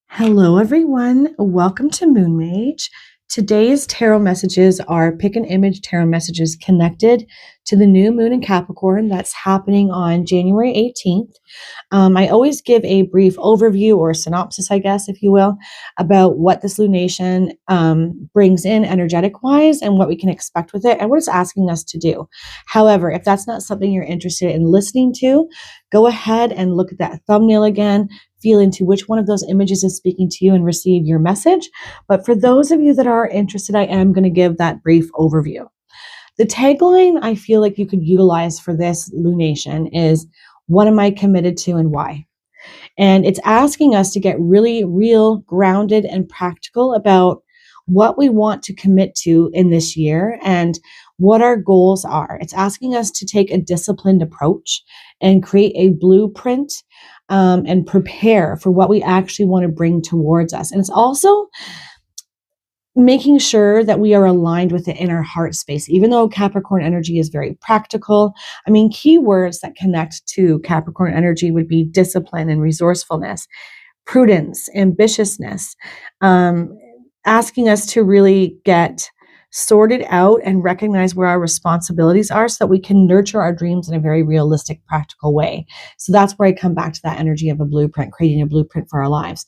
Hello, everyone. Welcome to Moon Mage. Today's tarot messages are pick an image tarot messages connected to the new moon in Capricorn that's happening on January 18th. I always give a brief overview or synopsis, I guess, if you will, about what this lunation brings in energetic-wise and what we can expect with it and what it's asking us to do. However, if that's not something you're interested in listening to, go ahead and look at that thumbnail again, feel into which one of those images is speaking to you and receive your message. But for those of you that are interested, I am going to give that brief overview. The tagline I feel like you could utilize for this lunation is, what am I committed to and why? And it's asking us to get really real, grounded, and practical about what we want to commit to in this year and what our goals are. It's asking us to take a disciplined approach and create a blueprint and prepare for what we actually want to bring towards us. And it's also making sure that we are aligned with it in our heart space. Even though Capricorn energy is very practical, I mean, keywords that connect to Capricorn energy would be discipline and resourcefulness, prudence, ambitiousness, asking us to really get sorted out and recognize where our responsibilities are so that we can nurture our dreams in a very realistic, practical way. So that's where I come back to that energy of a blueprint, creating a blueprint for our lives.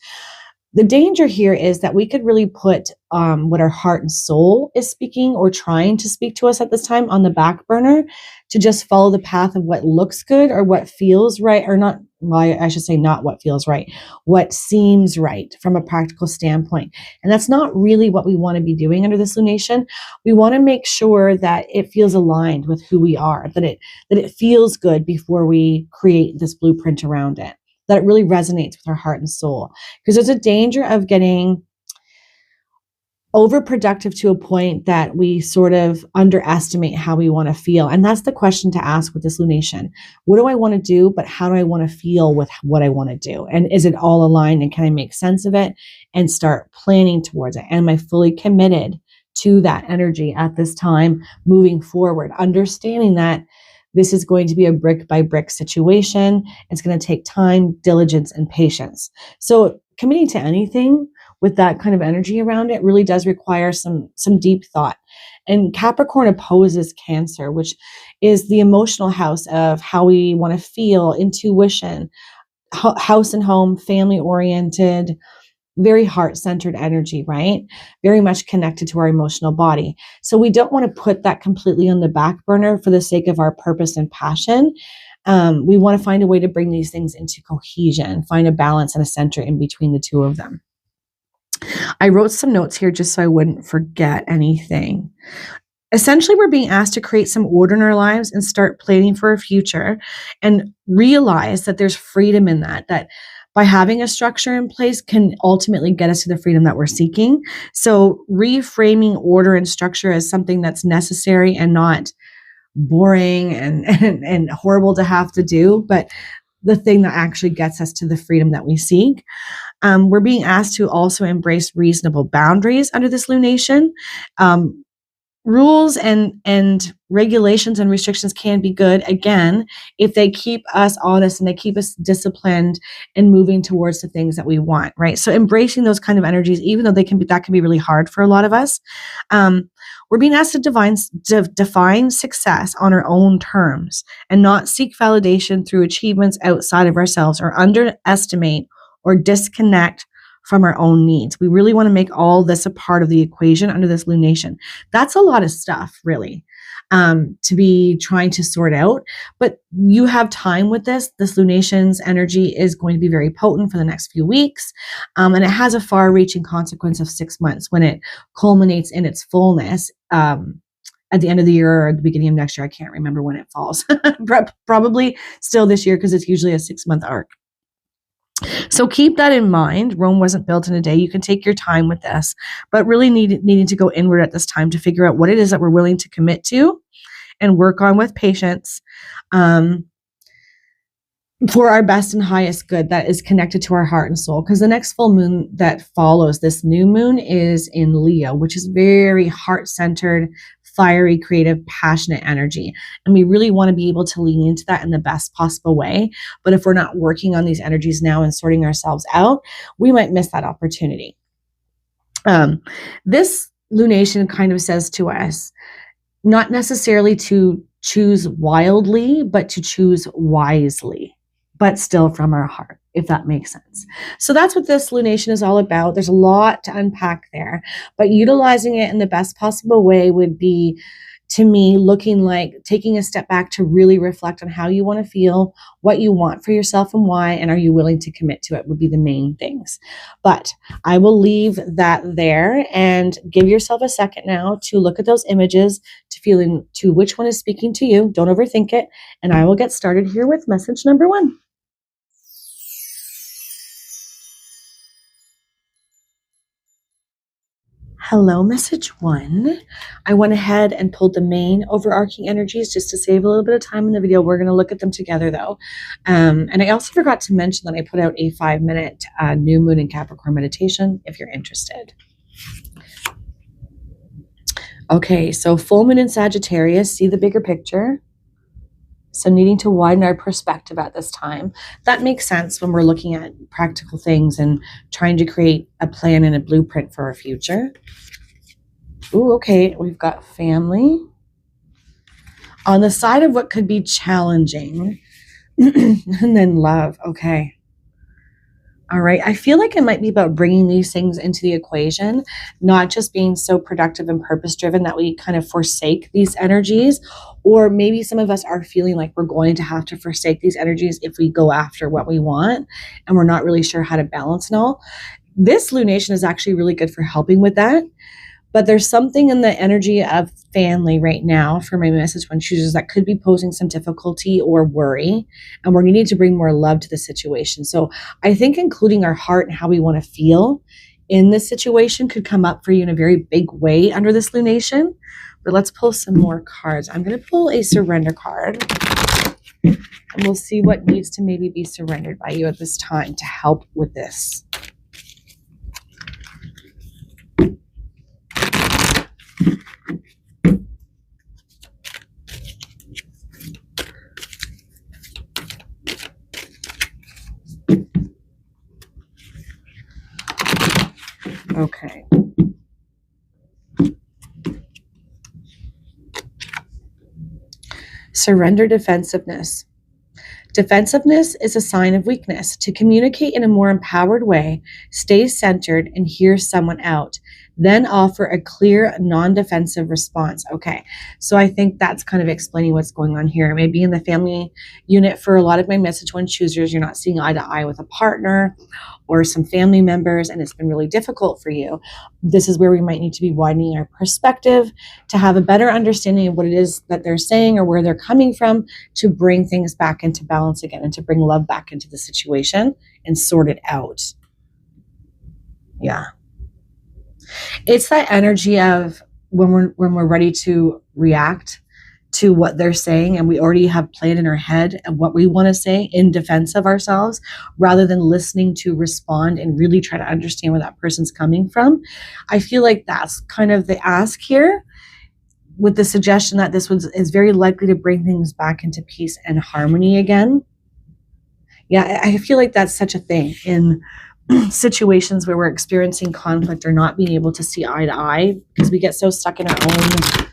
The danger here is that we could really put what our heart and soul is speaking or trying to speak to us at this time on the back burner to just follow the path of what looks good or what feels right, or not, well, I should say not what feels right, what seems right from a practical standpoint. And that's not really what we want to be doing under this lunation. We want to make sure that it feels aligned with who we are, that it feels good before we create this blueprint around it, that it really resonates with our heart and soul. Because there's a danger of getting overproductive to a point that we sort of underestimate how we want to feel. And that's the question to ask with this lunation. What do I want to do, but how do I want to feel with what I want to do? And is it all aligned, and can I make sense of it and start planning towards it? Am I fully committed to that energy at this time moving forward, understanding that this is going to be a brick by brick situation. It's going to take time, diligence, and patience. So committing to anything with that kind of energy around it really does require some deep thought. And Capricorn opposes Cancer, which is the emotional house of how we want to feel, intuition, house and home, family oriented, very heart-centered energy, right? Very much connected to our emotional body. So we don't want to put that completely on the back burner for the sake of our purpose and passion. We want to find a way to bring these things into cohesion, find a balance and a center in between the two of them. I wrote some notes here just so I wouldn't forget anything. Essentially, we're being asked to create some order in our lives and start planning for a future and realize that there's freedom in that by having a structure in place can ultimately get us to the freedom that we're seeking. So reframing order and structure as something that's necessary and not boring and horrible to have to do, but the thing that actually gets us to the freedom that we seek. We're being asked to also embrace reasonable boundaries under this lunation. Rules and regulations and restrictions can be good, again, if they keep us honest and they keep us disciplined and moving towards the things that we want, right? So embracing those kind of energies, even though that can be really hard for a lot of us. We're being asked to define success on our own terms and not seek validation through achievements outside of ourselves or underestimate or disconnect from our own needs. We really want to make all this a part of the equation under this lunation. That's a lot of stuff, really, to be trying to sort out. But you have time with this. This lunation's energy is going to be very potent for the next few weeks. And it has a far-reaching consequence of 6 months when it culminates in its fullness at the end of the year or the beginning of next year. I can't remember when it falls. Probably still this year because it's usually a 6-month arc. So keep that in mind. Rome wasn't built in a day. You can take your time with this, but really needing to go inward at this time to figure out what it is that we're willing to commit to and work on with patience for our best and highest good that is connected to our heart and soul. Because the next full moon that follows this new moon is in Leo, which is very heart-centered, fiery, creative, passionate energy. And we really want to be able to lean into that in the best possible way. But if we're not working on these energies now and sorting ourselves out, we might miss that opportunity. This lunation kind of says to us, not necessarily to choose wildly, but to choose wisely, but still from our heart, if that makes sense. So that's what this lunation is all about. There's a lot to unpack there, but utilizing it in the best possible way would be, to me, looking like taking a step back to really reflect on how you want to feel, what you want for yourself and why, and are you willing to commit to it would be the main things. But I will leave that there and give yourself a second now to look at those images, to feel into which one is speaking to you. Don't overthink it. And I will get started here with message number 1. Hello, message 1. I went ahead and pulled the main overarching energies just to save a little bit of time in the video. We're going to look at them together though. And I also forgot to mention that I put out a 5-minute new moon in Capricorn meditation if you're interested. Okay, so full moon in Sagittarius, see the bigger picture. So needing to widen our perspective at this time. That makes sense when we're looking at practical things and trying to create a plan and a blueprint for our future. Ooh, okay, we've got family. On the side of what could be challenging, and then love, okay. All right, I feel like it might be about bringing these things into the equation, not just being so productive and purpose-driven that we kind of forsake these energies, or maybe some of us are feeling like we're going to have to forsake these energies if we go after what we want, and we're not really sure how to balance it all. This lunation is actually really good for helping with that, but there's something in the energy of family right now for my message 1 choosers that could be posing some difficulty or worry, and we're needing to bring more love to the situation. So I think including our heart and how we want to feel in this situation could come up for you in a very big way under this lunation. But let's pull some more cards. I'm going to pull a surrender card, and we'll see what needs to maybe be surrendered by you at this time to help with this. Okay. Surrender defensiveness. Defensiveness is a sign of weakness. To communicate in a more empowered way, stay centered and hear someone out. Then offer a clear, non-defensive response. Okay, so I think that's kind of explaining what's going on here. Maybe in the family unit for a lot of my message 1 choosers, you're not seeing eye to eye with a partner or some family members, and it's been really difficult for you. This is where we might need to be widening our perspective to have a better understanding of what it is that they're saying or where they're coming from, to bring things back into balance again and to bring love back into the situation and sort it out. Yeah. It's that energy of when we're ready to react to what they're saying, and we already have planned in our head and what we want to say in defense of ourselves, rather than listening to respond and really try to understand where that person's coming from. I feel like that's kind of the ask here, with the suggestion that this is very likely to bring things back into peace and harmony again. Yeah, I feel like that's such a thing in situations where we're experiencing conflict or not being able to see eye to eye, because we get so stuck in our own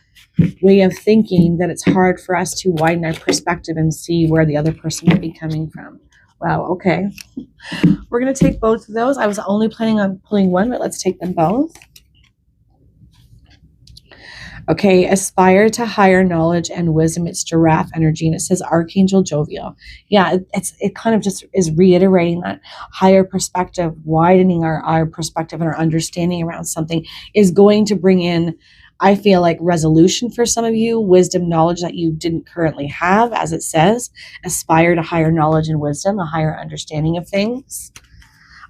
way of thinking that it's hard for us to widen our perspective and see where the other person might be coming from. Wow, okay. We're going to take both of those. I was only planning on pulling one, but let's take them both. Okay, aspire to higher knowledge and wisdom. It's giraffe energy, and it says Archangel Jovial. Yeah, it kind of just is reiterating that higher perspective, widening our perspective and our understanding around something is going to bring in, I feel like, resolution for some of you, wisdom, knowledge that you didn't currently have, as it says. Aspire to higher knowledge and wisdom, a higher understanding of things.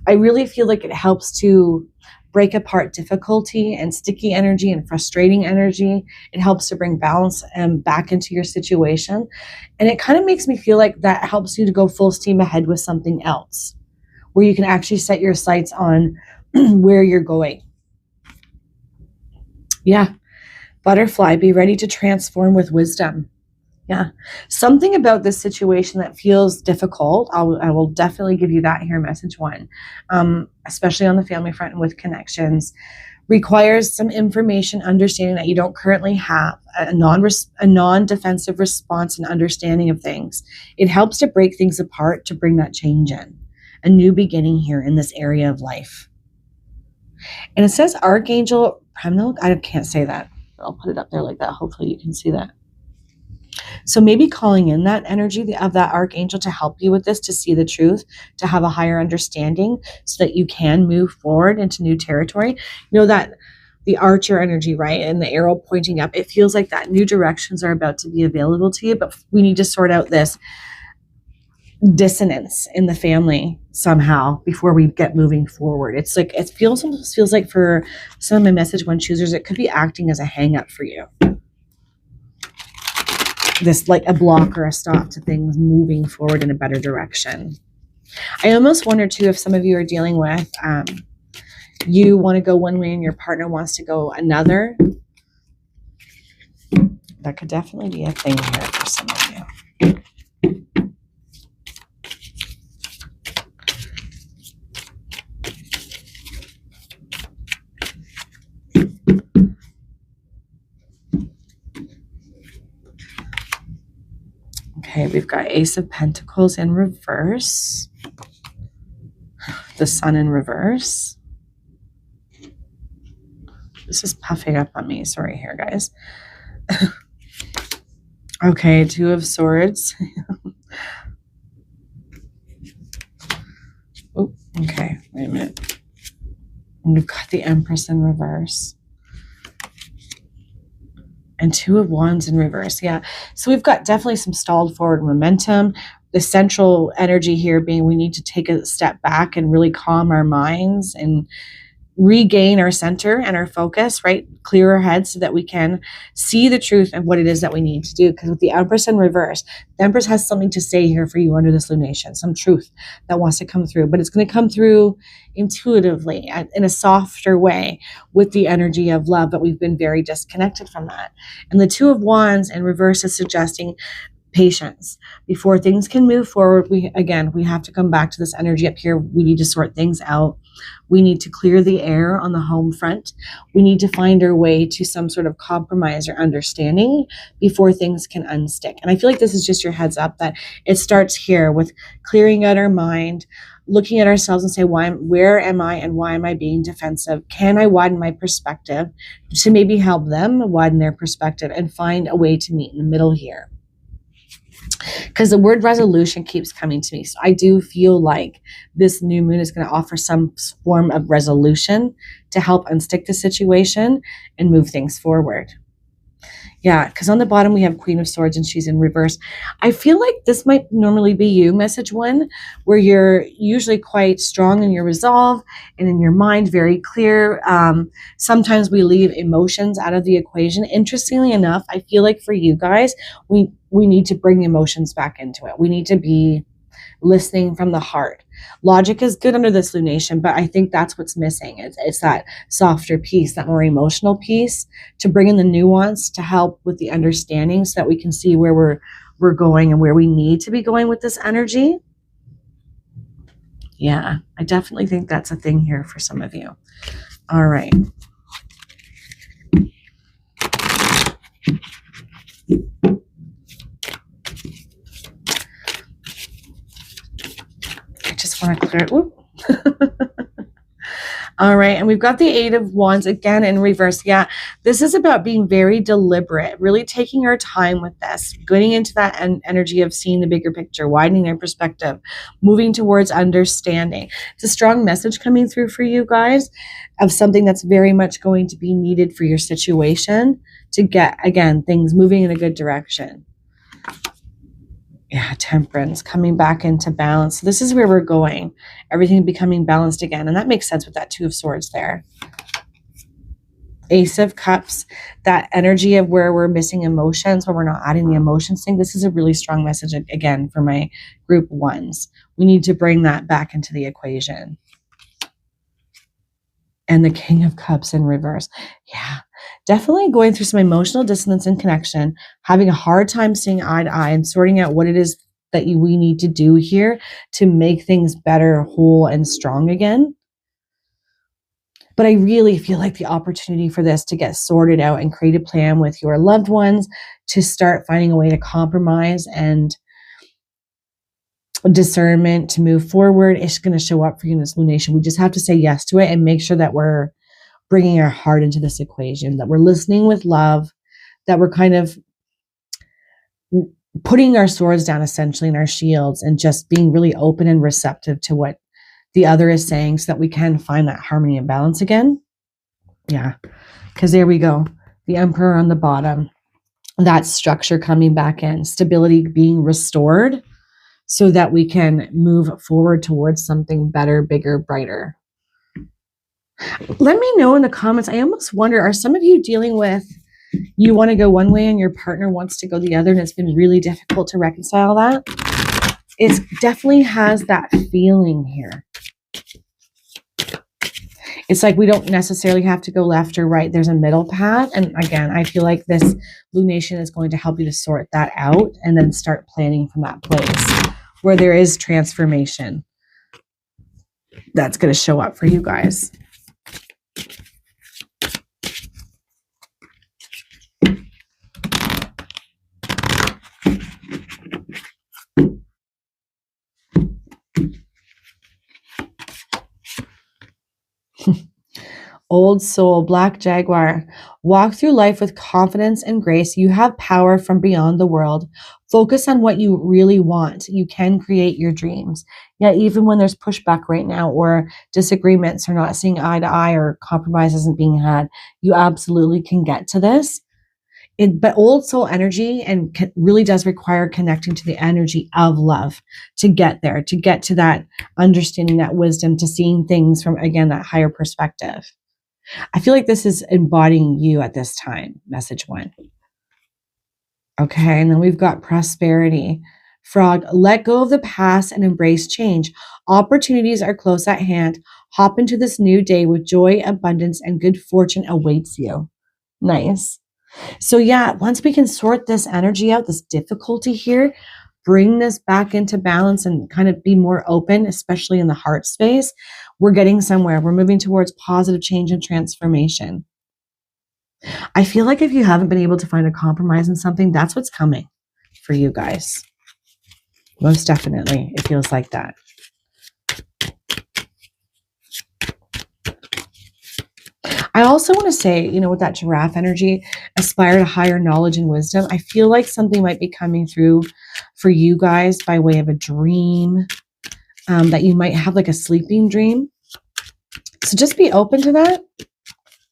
I really feel like it helps to break apart difficulty and sticky energy and frustrating energy. It helps to bring balance back into your situation. And it kind of makes me feel like that helps you to go full steam ahead with something else, where you can actually set your sights on where you're going. Yeah, Butterfly, be ready to transform with wisdom. Yeah. Something about this situation that feels difficult. I will definitely give you that here, message one, especially on the family front and with connections, requires some information, understanding that you don't currently have, a non-defensive response and understanding of things. It helps to break things apart to bring that change in. A new beginning here in this area of life. And it says Archangel Premil. I can't say that. I'll put it up there like that. Hopefully you can see that. So maybe calling in that energy of that archangel to help you with this, to see the truth, to have a higher understanding so that you can move forward into new territory. You know that the archer energy, right? And the arrow pointing up, it feels like that new directions are about to be available to you, but we need to sort out this dissonance in the family somehow before we get moving forward. It's like, it almost feels like for some of my message one choosers, it could be acting as a hang up for you. This like a block or a stop to things moving forward in a better direction. I almost wonder too if some of you are dealing with you want to go one way and your partner wants to go another. That could definitely be a thing here for some of you. Okay, we've got Ace of Pentacles in reverse. The Sun in reverse. This is puffing up on me. Sorry here, guys. Okay, Two of Swords. Oh, okay, wait a minute. And we've got the Empress in reverse. And Two of Wands in reverse. Yeah. So we've got definitely some stalled forward momentum. The central energy here being we need to take a step back and really calm our minds and regain our center and our focus, right? Clear our heads so that we can see the truth of what it is that we need to do. Because with the Empress in reverse, the Empress has something to say here for you under this lunation, some truth that wants to come through, but it's going to come through intuitively in a softer way with the energy of love, but we've been very disconnected from that. And the Two of Wands in reverse is suggesting patience before things can move forward. We have to come back to this energy up here. We need to sort things out. We need to clear the air on the home front. We need to find our way to some sort of compromise or understanding before things can unstick. And I feel like this is just your heads up that it starts here with clearing out our mind, looking at ourselves and say, where am I and why am I being defensive? Can I widen my perspective to maybe help them widen their perspective and find a way to meet in the middle here? Because the word resolution keeps coming to me. So I do feel like this new moon is going to offer some form of resolution to help unstick the situation and move things forward. Yeah, because on the bottom we have Queen of Swords and she's in reverse. I feel like this might normally be you, message one, where you're usually quite strong in your resolve and in your mind, very clear. Sometimes we leave emotions out of the equation. Interestingly enough, I feel like for you guys, we need to bring emotions back into it. We need to be listening from the heart. Logic is good under this lunation, but I think that's what's missing. It's that softer piece, that more emotional piece, to bring in the nuance to help with the understanding so that we can see where we're going and where we need to be going with this energy. Yeah, I definitely think that's a thing here for some of you. All right. Want to clear it. All right, and we've got the Eight of Wands again in reverse. Yeah, this is about being very deliberate, really taking our time with this, getting into that energy of seeing the bigger picture, widening their perspective, moving towards understanding. It's a strong message coming through for you guys of something that's very much going to be needed for your situation to get, again, things moving in a good direction. Yeah, Temperance, coming back into balance. So this is where we're going. Everything becoming balanced again. And that makes sense with that Two of Swords there. Ace of Cups, that energy of where we're missing emotions, where we're not adding the emotions thing. This is a really strong message, again, for my group ones. We need to bring that back into the equation. And the King of Cups in reverse. Yeah, definitely going through some emotional dissonance and connection, having a hard time seeing eye to eye and sorting out what it is that we need to do here to make things better, whole, and strong again. But I really feel like the opportunity for this to get sorted out and create a plan with your loved ones to start finding a way to compromise and discernment to move forward is going to show up for you in this lunation. We just have to say yes to it and make sure that we're bringing our heart into this equation, that we're listening with love, that we're kind of putting our swords down essentially in our shields and just being really open and receptive to what the other is saying so that we can find that harmony and balance again. Yeah, because there we go. The Emperor on the bottom, that structure coming back in, stability being restored so that we can move forward towards something better, bigger, brighter. Let me know in the comments. I almost wonder, are some of you dealing with, you want to go one way and your partner wants to go the other, and it's been really difficult to reconcile that? It definitely has that feeling here. It's like we don't necessarily have to go left or right. There's a middle path. And again, I feel like this lunation is going to help you to sort that out and then start planning from that place where there is transformation that's going to show up for you guys. Old Soul, Black Jaguar. Walk through life with confidence and grace. You have power from beyond the world. Focus on what you really want. You can create your dreams. Yeah, even when there's pushback right now or disagreements or not seeing eye to eye or compromise isn't being had, you absolutely can get to this. But old soul energy and really does require connecting to the energy of love to get there, to get to that understanding, that wisdom, to seeing things from, again, that higher perspective. I feel like this is embodying you at this time, message 1. Okay, and then we've got prosperity. Frog, let go of the past and embrace change. Opportunities are close at hand. Hop into this new day with joy, abundance, and good fortune awaits you. Nice. So yeah, once we can sort this energy out, this difficulty here, bring this back into balance and kind of be more open, especially in the heart space, we're getting somewhere. We're moving towards positive change and transformation. I feel like if you haven't been able to find a compromise in something, that's what's coming for you guys. Most definitely, it feels like that. I also want to say, with that giraffe energy, aspire to higher knowledge and wisdom. I feel like something might be coming through for you guys by way of a dream, that you might have like a sleeping dream. So just be open to that.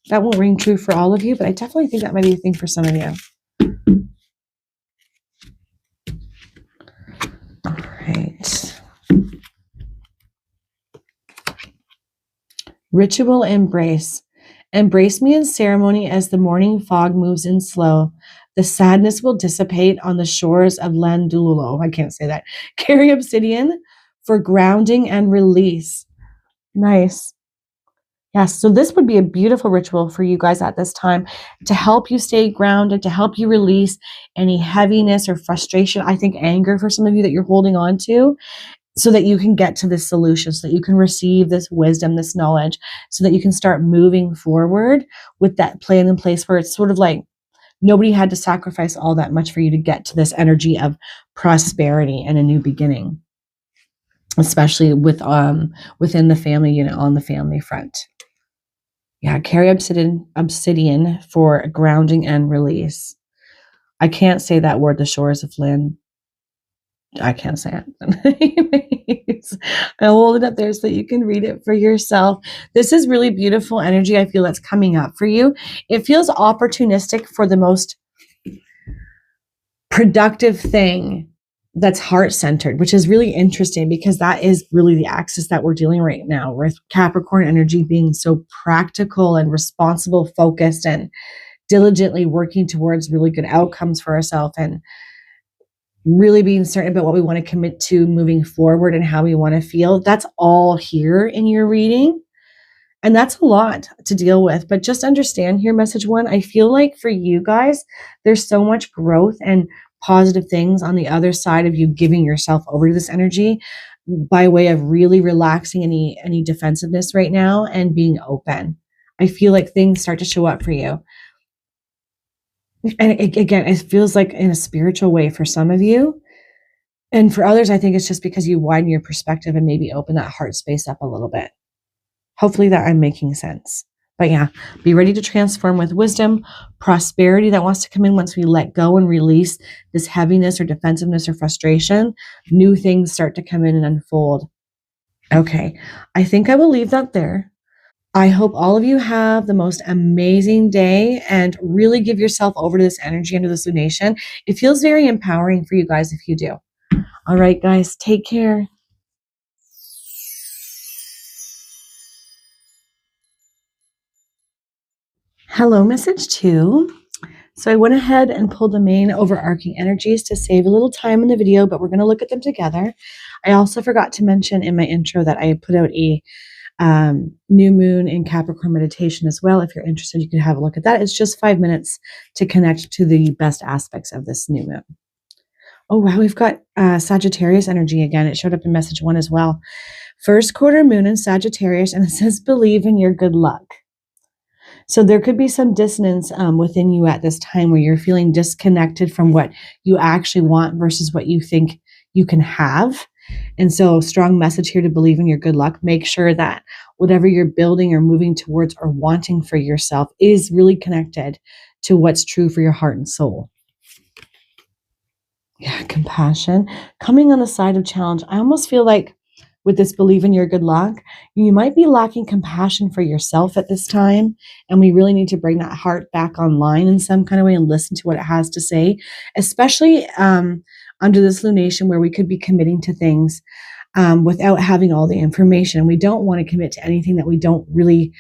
That won't ring true for all of you, but I definitely think that might be a thing for some of you. All right. Ritual embrace. Embrace me in ceremony as the morning fog moves in slow. The sadness will dissipate on the shores of Landululo. I can't say that. Carry obsidian for grounding and release. Nice. Yes, so this would be a beautiful ritual for you guys at this time to help you stay grounded, to help you release any heaviness or frustration. I think anger for some of you that you're holding on to, so that you can get to this solution, so that you can receive this wisdom, this knowledge, so that you can start moving forward with that plan in place where it's sort of like nobody had to sacrifice all that much for you to get to this energy of prosperity and a new beginning, especially with within the family, on the family front. Yeah, carry obsidian for grounding and release. I can't say that word, the shores of land. I can't say it. I'll hold it up there so that you can read it for yourself. This is really beautiful energy I feel that's coming up for you. It feels opportunistic for the most productive thing that's heart-centered, which is really interesting because that is really the axis that we're dealing right now with Capricorn energy being so practical and responsible, focused, and diligently working towards really good outcomes for ourselves and really being certain about what we want to commit to moving forward and how we want to feel. That's all here in your reading. And that's a lot to deal with. But just understand here, message one, I feel like for you guys, there's so much growth and positive things on the other side of you giving yourself over to this energy by way of really relaxing any defensiveness right now and being open. I feel like things start to show up for you. And again, it feels like in a spiritual way for some of you. And for others, I think it's just because you widen your perspective and maybe open that heart space up a little bit. Hopefully that I'm making sense. But yeah, be ready to transform with wisdom, prosperity that wants to come in once we let go and release this heaviness or defensiveness or frustration. New things start to come in and unfold. Okay, I think I will leave that there. I hope all of you have the most amazing day and really give yourself over to this energy under this lunation. It feels very empowering for you guys if you do. All right, guys, take care. Hello, message two. So I went ahead and pulled the main overarching energies to save a little time in the video, but we're going to look at them together. I also forgot to mention in my intro that I put out a new moon in Capricorn meditation as well. If you're interested, you can have a look at that. It's just 5 minutes to connect to the best aspects of this new moon. Oh, wow. We've got Sagittarius energy again. It showed up in message one as well. First quarter moon in Sagittarius, and it says, believe in your good luck. So there could be some dissonance within you at this time where you're feeling disconnected from what you actually want versus what you think you can have. And so strong message here to believe in your good luck. Make sure that whatever you're building or moving towards or wanting for yourself is really connected to what's true for your heart and soul. Yeah, compassion. Coming on the side of challenge, I almost feel like with this believe in your good luck, you might be lacking compassion for yourself at this time. And we really need to bring that heart back online in some kind of way and listen to what it has to say, especially under this lunation where we could be committing to things without having all the information. We don't want to commit to anything that we don't really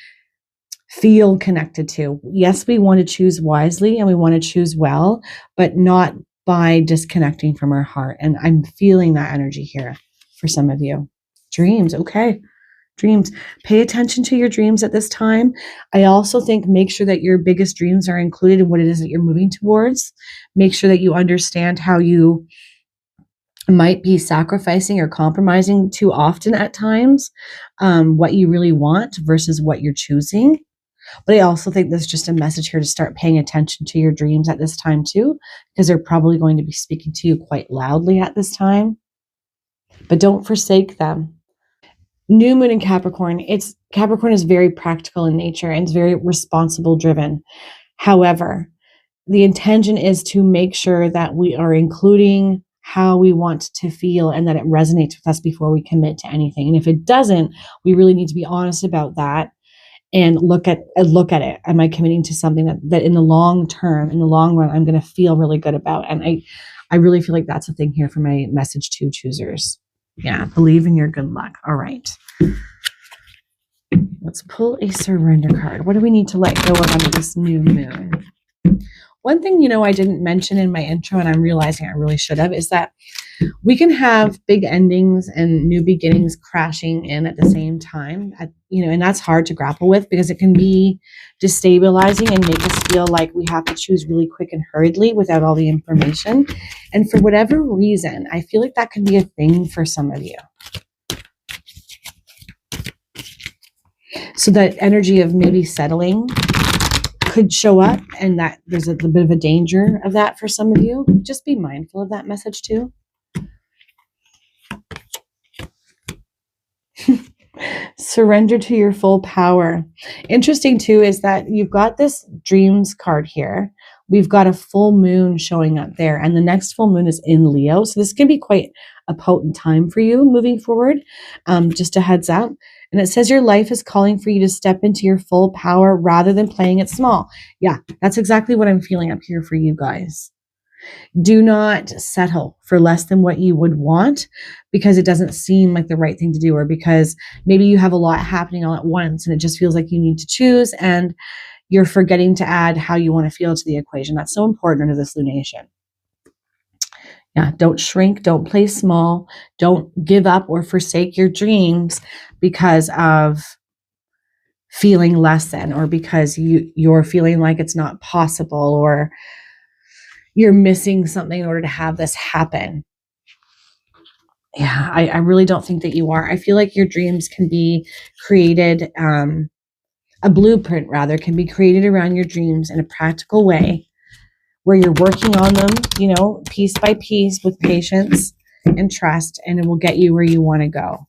feel connected to. Yes, we want to choose wisely and we want to choose well, but not by disconnecting from our heart. And I'm feeling that energy here for some of you. Dreams. Okay. Dreams. Pay attention to your dreams at this time. I also think make sure that your biggest dreams are included in what it is that you're moving towards. Make sure that you understand how you might be sacrificing or compromising too often at times, what you really want versus what you're choosing. But I also think there's just a message here to start paying attention to your dreams at this time too, because they're probably going to be speaking to you quite loudly at this time. But don't forsake them. New moon in Capricorn. Capricorn is very practical in nature and it's very responsible driven. However, the intention is to make sure that we are including how we want to feel and that it resonates with us before we commit to anything. And if it doesn't, we really need to be honest about that and look at it. Am I committing to something that in the long term, in the long run, I'm going to feel really good about? And I really feel like that's a thing here for my message two choosers. Yeah, believe in your good luck. All right. Let's pull a surrender card. What do we need to let go of under this new moon? One thing, I didn't mention in my intro, and I'm realizing I really should have, is that we can have big endings and new beginnings crashing in at the same time, and that's hard to grapple with because it can be destabilizing and make us feel like we have to choose really quick and hurriedly without all the information. And for whatever reason, I feel like that can be a thing for some of you. So that energy of maybe settling could show up, and that there's a bit of a danger of that for some of you. Just be mindful of that message too. Surrender to your full power. Interesting too is that you've got this dreams card here. We've got a full moon showing up there, and the next full moon is in Leo. So this can be quite a potent time for you moving forward. Just a heads up. And it says your life is calling for you to step into your full power rather than playing it small. Yeah, that's exactly what I'm feeling up here for you guys. Do not settle for less than what you would want because it doesn't seem like the right thing to do, or because maybe you have a lot happening all at once and it just feels like you need to choose and you're forgetting to add how you want to feel to the equation. That's so important under this lunation. Yeah, don't shrink, don't play small, don't give up or forsake your dreams because of feeling less than, or because you're feeling like it's not possible, or you're missing something in order to have this happen. Yeah, I really don't think that you are. I feel like your dreams can be created, a blueprint rather, can be created around your dreams in a practical way where you're working on them, piece by piece with patience and trust, and it will get you where you want to go.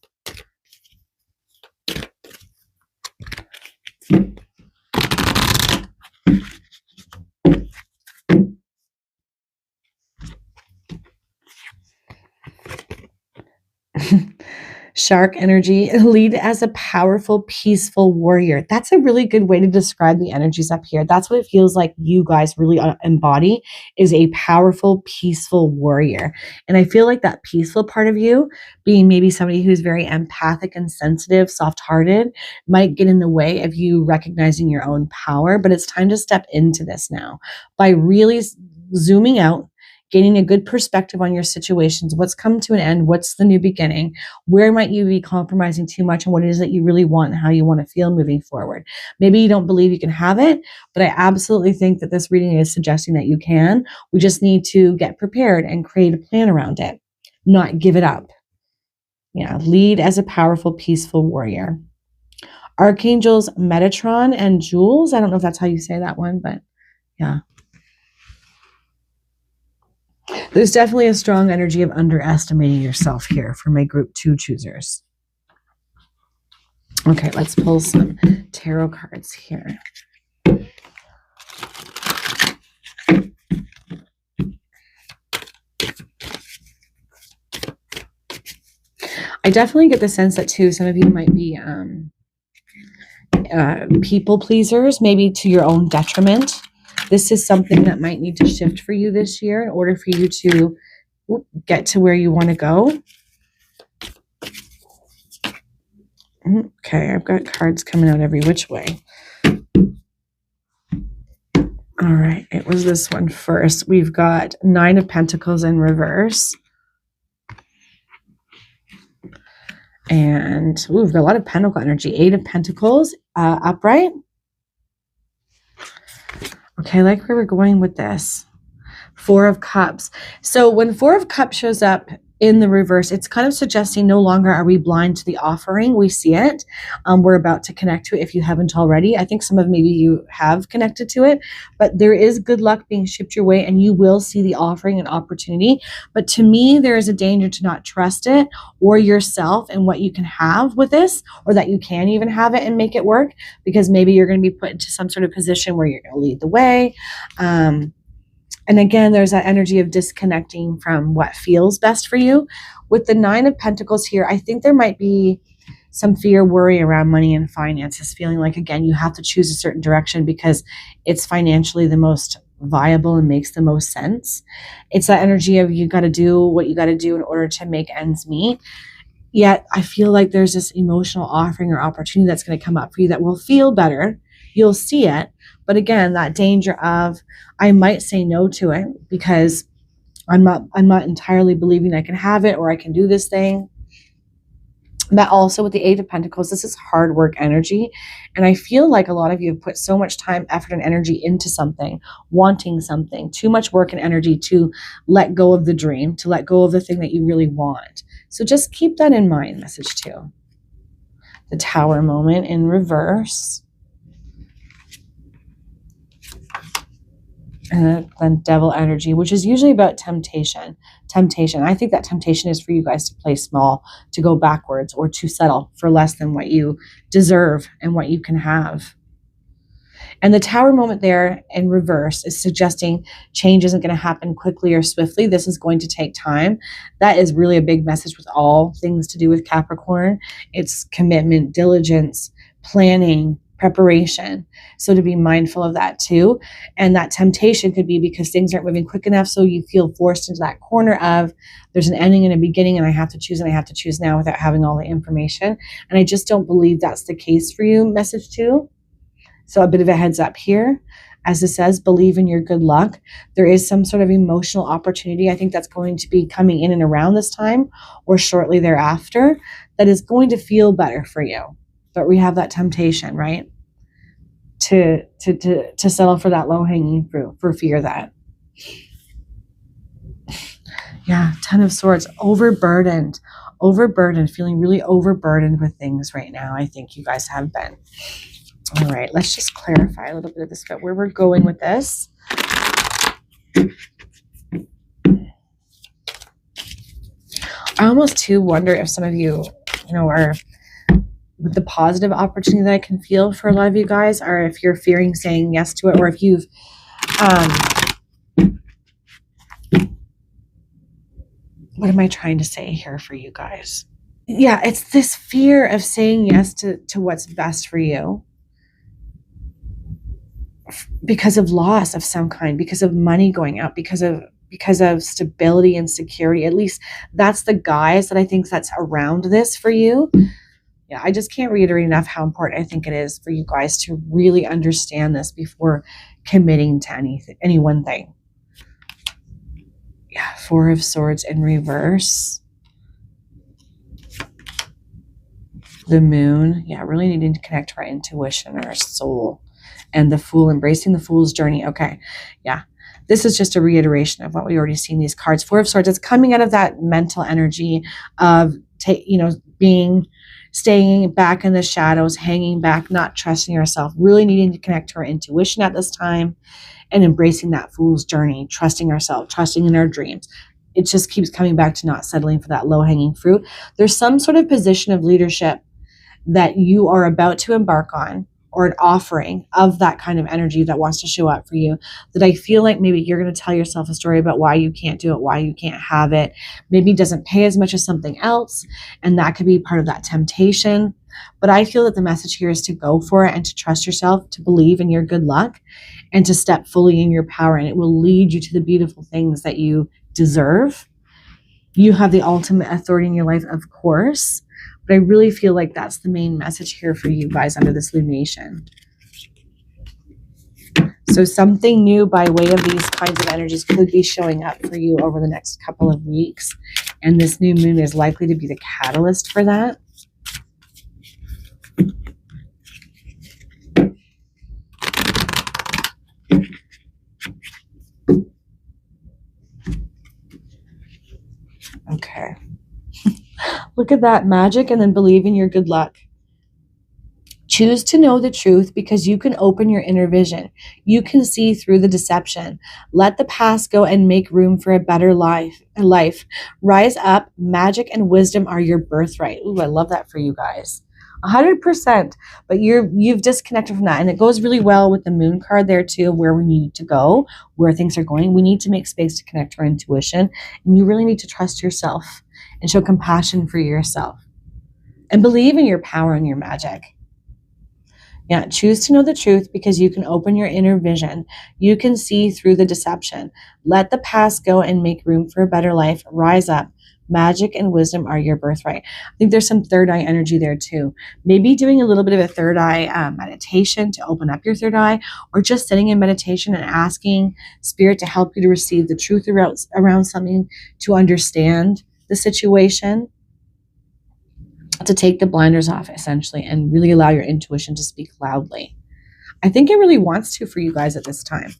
Shark energy, lead as a powerful, peaceful warrior. That's a really good way to describe the energies up here. That's what it feels like you guys really embody, is a powerful, peaceful warrior. And I feel like that peaceful part of you, being maybe somebody who's very empathic and sensitive, soft-hearted, might get in the way of you recognizing your own power. But it's time to step into this now by really zooming out, gaining a good perspective on your situations, what's come to an end, what's the new beginning, where might you be compromising too much, and what it is that you really want and how you want to feel moving forward. Maybe you don't believe you can have it, but I absolutely think that this reading is suggesting that you can. We just need to get prepared and create a plan around it, not give it up. Yeah, lead as a powerful, peaceful warrior. Archangels Metatron and Jules. I don't know if that's how you say that one, but yeah. There's definitely a strong energy of underestimating yourself here for my group 2 choosers. Okay, let's pull some tarot cards here. I definitely get the sense that too, some of you might be people pleasers, maybe to your own detriment. This is something that might need to shift for you this year in order for you to get to where you want to go. Okay, I've got cards coming out every which way. All right, it was this one first. We've got 9 of Pentacles in reverse. And we've got a lot of Pentacle energy. 8 of Pentacles upright. Okay, I like where we're going with this. 4 of Cups. So when 4 of Cups shows up in the reverse, it's kind of suggesting no longer are we blind to the offering. We see it. We're about to connect to it if you haven't already. I think some of maybe you have connected to it, but there is good luck being shipped your way and you will see the offering and opportunity. But to me, there is a danger to not trust it or yourself and what you can have with this, or that you can even have it and make it work, because maybe you're going to be put into some sort of position where you're going to lead the way. And again, there's that energy of disconnecting from what feels best for you. With the 9 of Pentacles here, I think there might be some fear, worry around money and finances, feeling like, again, you have to choose a certain direction because it's financially the most viable and makes the most sense. It's that energy of you got to do what you got to do in order to make ends meet. Yet I feel like there's this emotional offering or opportunity that's going to come up for you that will feel better. You'll see it. But again, that danger of, I might say no to it because I'm not entirely believing I can have it or I can do this thing. But also with the 8 of Pentacles, this is hard work energy. And I feel like a lot of you have put so much time, effort, and energy into something, wanting something, too much work and energy to let go of the dream, to let go of the thing that you really want. So just keep that in mind, message 2. The Tower moment in reverse. And then Devil energy, which is usually about temptation. I think that temptation is for you guys to play small, to go backwards, or to settle for less than what you deserve and what you can have. And the Tower moment there in reverse is suggesting change isn't going to happen quickly or swiftly. This is going to take time. That is really a big message with all things to do with Capricorn. It's commitment, diligence, planning, preparation. So to be mindful of that too. And that temptation could be because things aren't moving quick enough. So you feel forced into that corner of there's an ending and a beginning and I have to choose now without having all the information. And I just don't believe that's the case for you, message 2. So a bit of a heads up here. As it says, believe in your good luck. There is some sort of emotional opportunity. I think that's going to be coming in and around this time or shortly thereafter that is going to feel better for you. But we have that temptation, right? to settle for that low-hanging fruit, for fear that. Yeah, Ten of Swords, overburdened, feeling really overburdened with things right now. I think you guys have been. All right, let's just clarify a little bit of this, but where we're going with this. I almost too wonder if some of you, are with the positive opportunity that I can feel for a lot of you guys, or if you're fearing saying yes to it, or if you've, what am I trying to say here for you guys? Yeah, it's this fear of saying yes to what's best for you because of loss of some kind, because of money going out, because of stability and security. At least that's the guise that I think that's around this for you. Yeah, I just can't reiterate enough how important I think it is for you guys to really understand this before committing to any one thing. Yeah, Four of Swords in reverse. The Moon. Yeah, really needing to connect to our intuition or our soul. And the Fool, embracing the Fool's journey. Okay, yeah. This is just a reiteration of what we already seen these cards. Four of Swords, it's coming out of that mental energy of, staying back in the shadows, hanging back, not trusting yourself, really needing to connect to our intuition at this time and embracing that Fool's journey, trusting ourselves, trusting in our dreams. It just keeps coming back to not settling for that low-hanging fruit. There's some sort of position of leadership that you are about to embark on, or an offering of that kind of energy that wants to show up for you, that I feel like maybe you're going to tell yourself a story about why you can't do it, why you can't have it. Maybe it doesn't pay as much as something else, and that could be part of that temptation. But I feel that the message here is to go for it and to trust yourself, to believe in your good luck, and to step fully in your power, and it will lead you to the beautiful things that you deserve. You have the ultimate authority in your life, of course, but I really feel like that's the main message here for you guys under this lunation. So something new by way of these kinds of energies could be showing up for you over the next couple of weeks. And this new moon is likely to be the catalyst for that. Okay. Look at that magic, and then believe in your good luck. Choose to know the truth because you can open your inner vision. You can see through the deception. Let the past go and make room for a better life. Rise up. Magic and wisdom are your birthright. Ooh, I love that for you guys. 100%. But you've disconnected from that. And it goes really well with the moon card there too, where we need to go, where things are going. We need to make space to connect to our intuition. And you really need to trust yourself and show compassion for yourself. And believe in your power and your magic. Yeah, choose to know the truth because you can open your inner vision. You can see through the deception. Let the past go and make room for a better life. Rise up. Magic and wisdom are your birthright. I think there's some third eye energy there too. Maybe doing a little bit of a third eye meditation to open up your third eye, or just sitting in meditation and asking Spirit to help you to receive the truth around something, to understand the situation, to take the blinders off essentially and really allow your intuition to speak loudly. I think it really wants to for you guys at this time.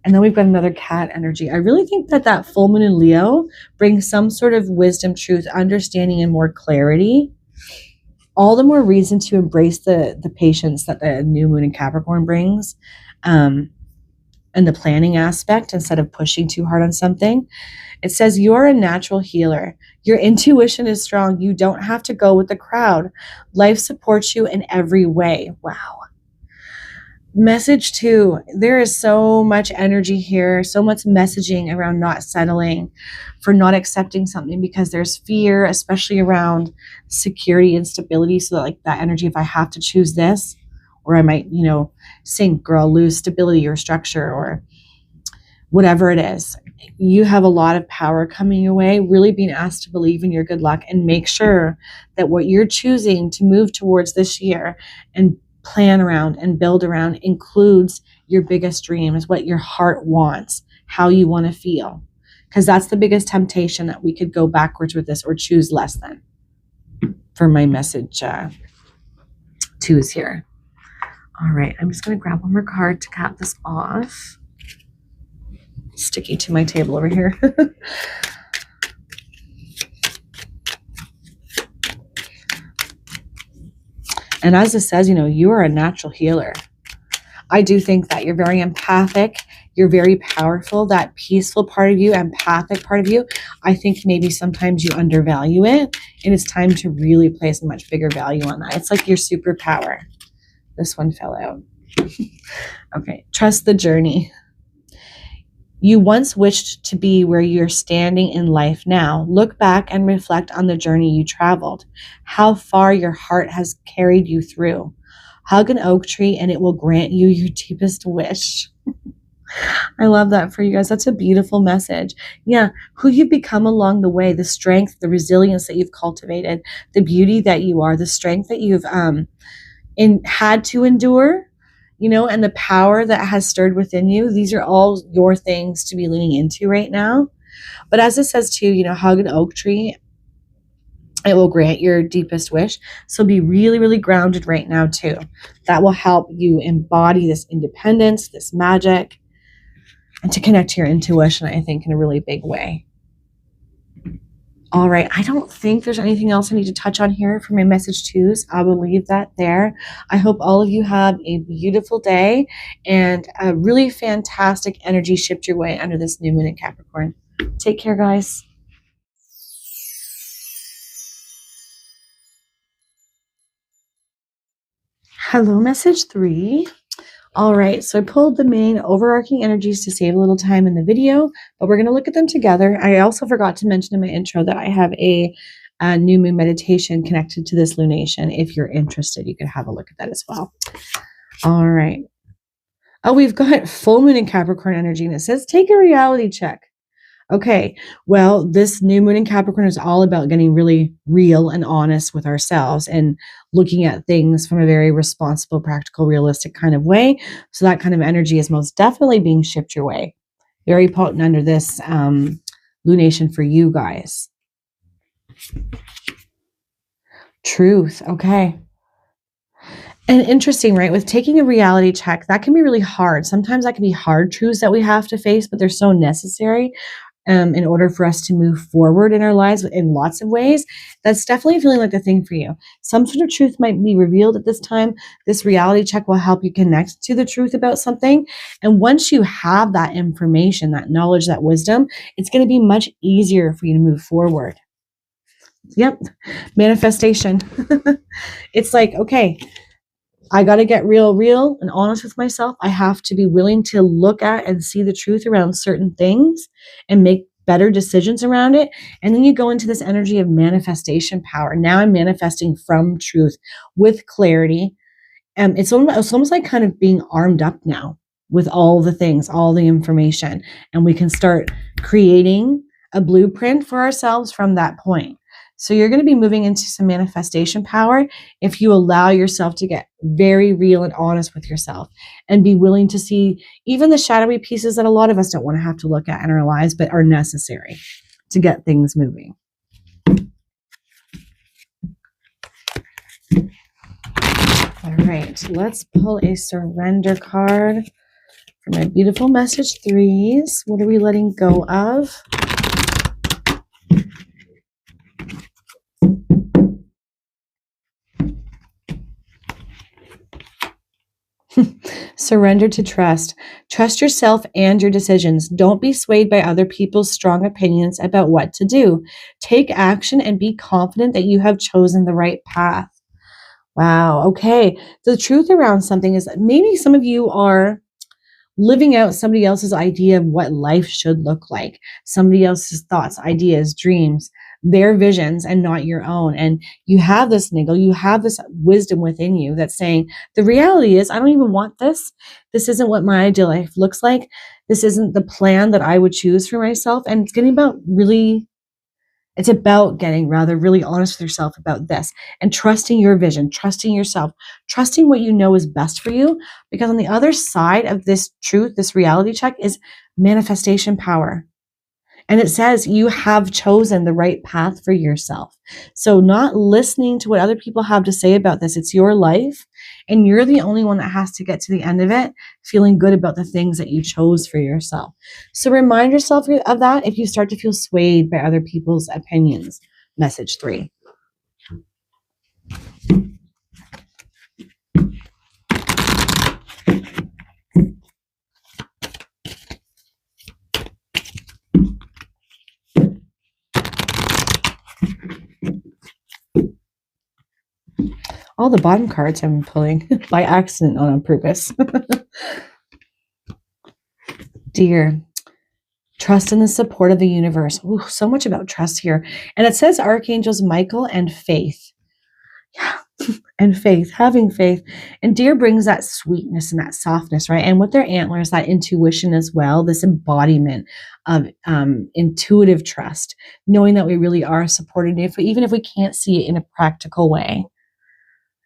And then we've got another cat energy. I really think that full moon in Leo brings some sort of wisdom, truth, understanding, and more clarity. All the more reason to embrace the patience that the new moon in Capricorn brings, and the planning aspect instead of pushing too hard on something. It says you're a natural healer. Your intuition is strong. You don't have to go with the crowd. Life supports you in every way. Wow. Message 2, there is so much energy here, so much messaging around not settling, for not accepting something because there's fear, especially around security and stability. So like that energy, if I have to choose this, or I might, sink, or I'll lose stability or structure or whatever it is. You have a lot of power coming your way, really being asked to believe in your good luck and make sure that what you're choosing to move towards this year and plan around and build around includes your biggest dreams, what your heart wants, how you want to feel. Because that's the biggest temptation, that we could go backwards with this or choose less than. For my message 2s here. All right, I'm just going to grab one more card to cap this off. Sticky to my table over here. And as it says, you know, you are a natural healer. I do think that you're very empathic. You're very powerful. That peaceful part of you, empathic part of you, I think maybe sometimes you undervalue it. And it's time to really place a much bigger value on that. It's like your superpower. This one fell out. Okay. Trust the journey. You once wished to be where you're standing in life now. Look back and reflect on the journey you traveled, how far your heart has carried you through. Hug an oak tree and it will grant you your deepest wish. I love that for you guys. That's a beautiful message. Yeah, who you've become along the way, the strength, the resilience that you've cultivated, the beauty that you are, the strength that you've had to endure, you know, and the power that has stirred within you. These are all your things to be leaning into right now. But as it says too, you know, hug an oak tree. It will grant your deepest wish. So be really, really grounded right now too. That will help you embody this independence, this magic, and to connect to your intuition, I think, in a really big way. All right, I don't think there's anything else I need to touch on here for my message twos. I will leave that there. I hope all of you have a beautiful day and a really fantastic energy shift your way under this new moon in Capricorn. Take care, guys. Hello, message 3. All right, so I pulled the main overarching energies to save a little time in the video, but we're going to look at them together. I also forgot to mention in my intro that I have a new moon meditation connected to this lunation. If you're interested, you can have a look at that as well. All right. Oh, we've got full moon in Capricorn energy, and it says take a reality check. Okay, well, this new moon in Capricorn is all about getting really real and honest with ourselves and looking at things from a very responsible, practical, realistic kind of way. So that kind of energy is most definitely being shipped your way. Very potent under this lunation for you guys. Truth, okay. And interesting, right? With taking a reality check, that can be really hard. Sometimes that can be hard truths that we have to face, but they're so necessary. In order for us to move forward in our lives in lots of ways. That's definitely feeling like the thing for you. Some sort of truth might be revealed at this time. This reality check will help you connect to the truth about something. And once you have that information, that knowledge, that wisdom, it's going to be much easier for you to move forward. Yep. Manifestation. It's like, okay, I got to get real and honest with myself. I have to be willing to look at and see the truth around certain things and make better decisions around it. And then you go into this energy of manifestation power. Now I'm manifesting from truth with clarity. It's almost like kind of being armed up now with all the things, all the information. And we can start creating a blueprint for ourselves from that point. So you're going to be moving into some manifestation power if you allow yourself to get very real and honest with yourself and be willing to see even the shadowy pieces that a lot of us don't want to have to look at in our lives, but are necessary to get things moving. All right, let's pull a surrender card for my beautiful message threes. What are we letting go of? Surrender to trust. Trust yourself and your decisions. Don't be swayed by other people's strong opinions about what to do. Take action and be confident that you have chosen the right path. Wow. Okay. The truth around something is that maybe some of you are living out somebody else's idea of what life should look like, somebody else's thoughts, ideas, dreams, their visions, and not your own. And you have this niggle, you have this wisdom within you that's saying, the reality is, I don't even want this. This isn't what my ideal life looks like. This isn't the plan that I would choose for myself. And it's getting really honest with yourself about this and trusting your vision, trusting yourself, trusting what you know is best for you. Because on the other side of this truth, this reality check is manifestation power. And it says you have chosen the right path for yourself. So not listening to what other people have to say about this. It's your life, and you're the only one that has to get to the end of it feeling good about the things that you chose for yourself. So remind yourself of that if you start to feel swayed by other people's opinions. Message 3. All the bottom cards I'm pulling by accident, not on purpose. Dear, trust in the support of the universe. Ooh, so much about trust here. And it says Archangels Michael and faith. Yeah. And faith, having faith. And deer brings that sweetness and that softness, right? And with their antlers, that intuition as well, this embodiment of intuitive trust, knowing that we really are supported, even if we can't see it in a practical way.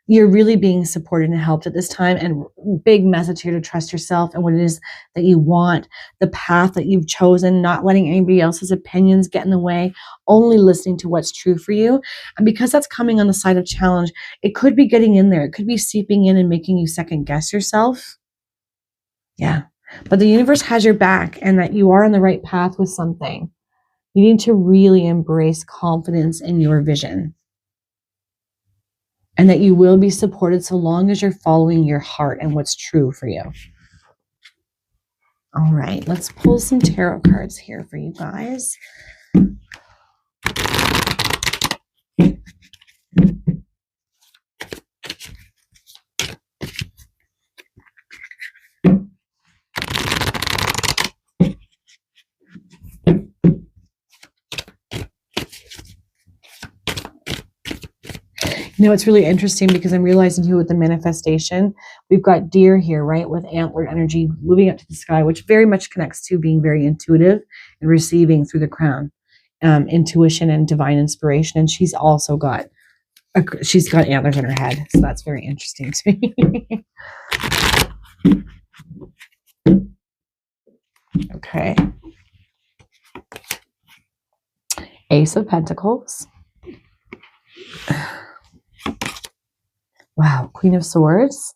You're really being supported and helped at this time. And big message here to trust yourself and what it is that you want, the path that you've chosen, not letting anybody else's opinions get in the way, only listening to what's true for you. And because that's coming on the side of challenge, it could be getting in there. It could be seeping in and making you second guess yourself. Yeah. But the universe has your back, and that you are on the right path with something. You need to really embrace confidence in your vision. And that you will be supported so long as you're following your heart and what's true for you. All right, let's pull some tarot cards here for you guys. You know, it's really interesting because I'm realizing too with the manifestation, we've got deer here, right? With antler energy moving up to the sky, which very much connects to being very intuitive and receiving through the crown, intuition and divine inspiration. And she's also got, she's got antlers on her head. So that's very interesting to me. Okay. Ace of Pentacles. Wow, Queen of Swords.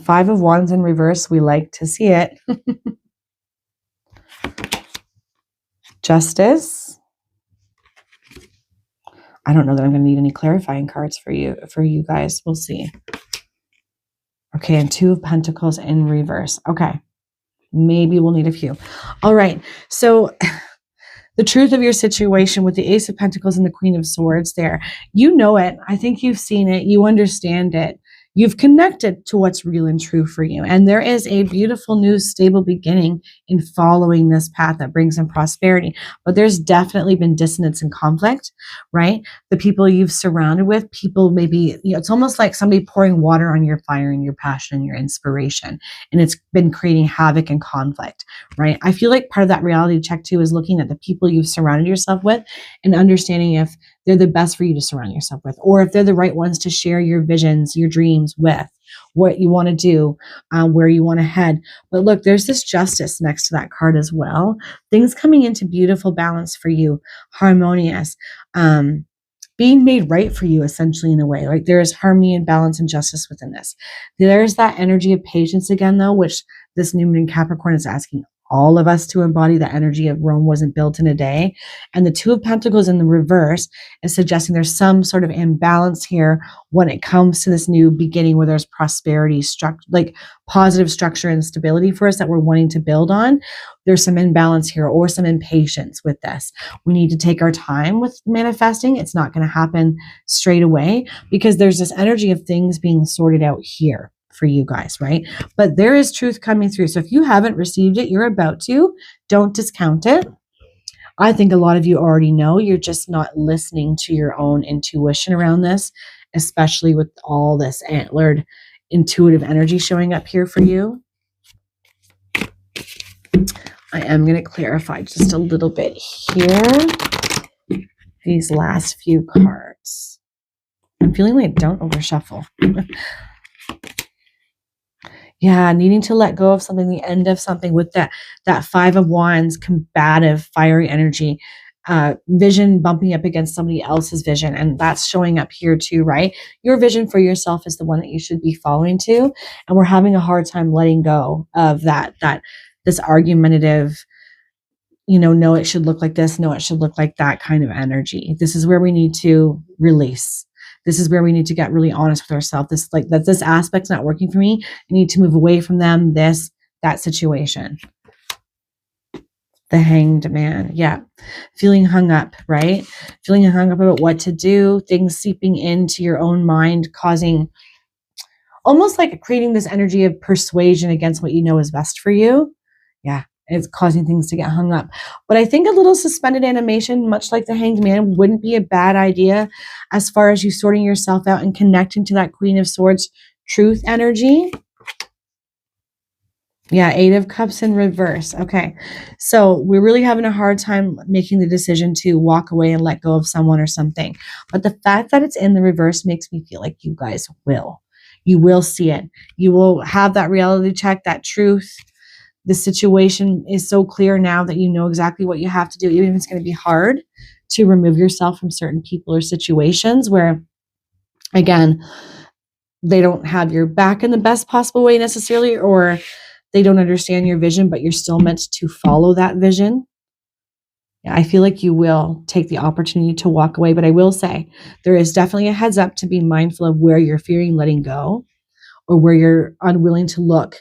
Five of Wands in reverse. We like to see it. Justice. I don't know that I'm going to need any clarifying cards for you guys. We'll see. Okay, and Two of Pentacles in reverse. Okay, maybe we'll need a few. All right, so the truth of your situation with the Ace of Pentacles and the Queen of Swords there. You know it. I think you've seen it. You understand it. You've connected to what's real and true for you. And there is a beautiful new stable beginning in following this path that brings in prosperity. But there's definitely been dissonance and conflict, right? The people you've surrounded with, people maybe, you know, it's almost like somebody pouring water on your fire and your passion and your inspiration. And it's been creating havoc and conflict, right? I feel like part of that reality check too is looking at the people you've surrounded yourself with and understanding if they're the best for you to surround yourself with, or if they're the right ones to share your visions, your dreams with, what you want to do, where you want to head. But look, there's this justice next to that card as well. Things coming into beautiful balance for you, harmonious, being made right for you essentially in a way. Like there is harmony and balance and justice within this. There's that energy of patience again though, which this new moon in Capricorn is asking all of us to embody. The energy of Rome wasn't built in a day. And the Two of Pentacles in the reverse is suggesting there's some sort of imbalance here when it comes to this new beginning where there's prosperity, like positive structure and stability for us that we're wanting to build on. There's some imbalance here or some impatience with this. We need to take our time with manifesting. It's not going to happen straight away because there's this energy of things being sorted out here for you guys, right? But there is truth coming through. So if you haven't received it, you're about to. Don't discount it. I think a lot of you already know. You're just not listening to your own intuition around this, especially with all this antlered intuitive energy showing up here for you. I am going to clarify just a little bit here. These last few cards. I'm feeling like don't overshuffle. Yeah, needing to let go of something, the end of something with that Five of Wands, combative, fiery energy, vision bumping up against somebody else's vision. And that's showing up here too, right? Your vision for yourself is the one that you should be following to. And we're having a hard time letting go of this argumentative, no, it should look like this. No, it should look like that kind of energy. This is where we need to release. This is where we need to get really honest with ourselves. This aspect's not working for me. I need to move away from them, that situation. The Hanged Man. Yeah. Feeling hung up, right? Feeling hung up about what to do, things seeping into your own mind, causing almost like creating this energy of persuasion against what you know is best for you. Yeah. It's causing things to get hung up. But I think a little suspended animation, much like the Hanged Man, wouldn't be a bad idea as far as you sorting yourself out and connecting to that Queen of Swords truth energy. Yeah, Eight of Cups in reverse. Okay. So we're really having a hard time making the decision to walk away and let go of someone or something. But the fact that it's in the reverse makes me feel like you guys will. You will see it. You will have that reality check, that truth. The situation is so clear now that you know exactly what you have to do, even if it's going to be hard to remove yourself from certain people or situations where, again, they don't have your back in the best possible way necessarily, or they don't understand your vision, but you're still meant to follow that vision. Yeah, I feel like you will take the opportunity to walk away, but I will say there is definitely a heads up to be mindful of where you're fearing letting go or where you're unwilling to look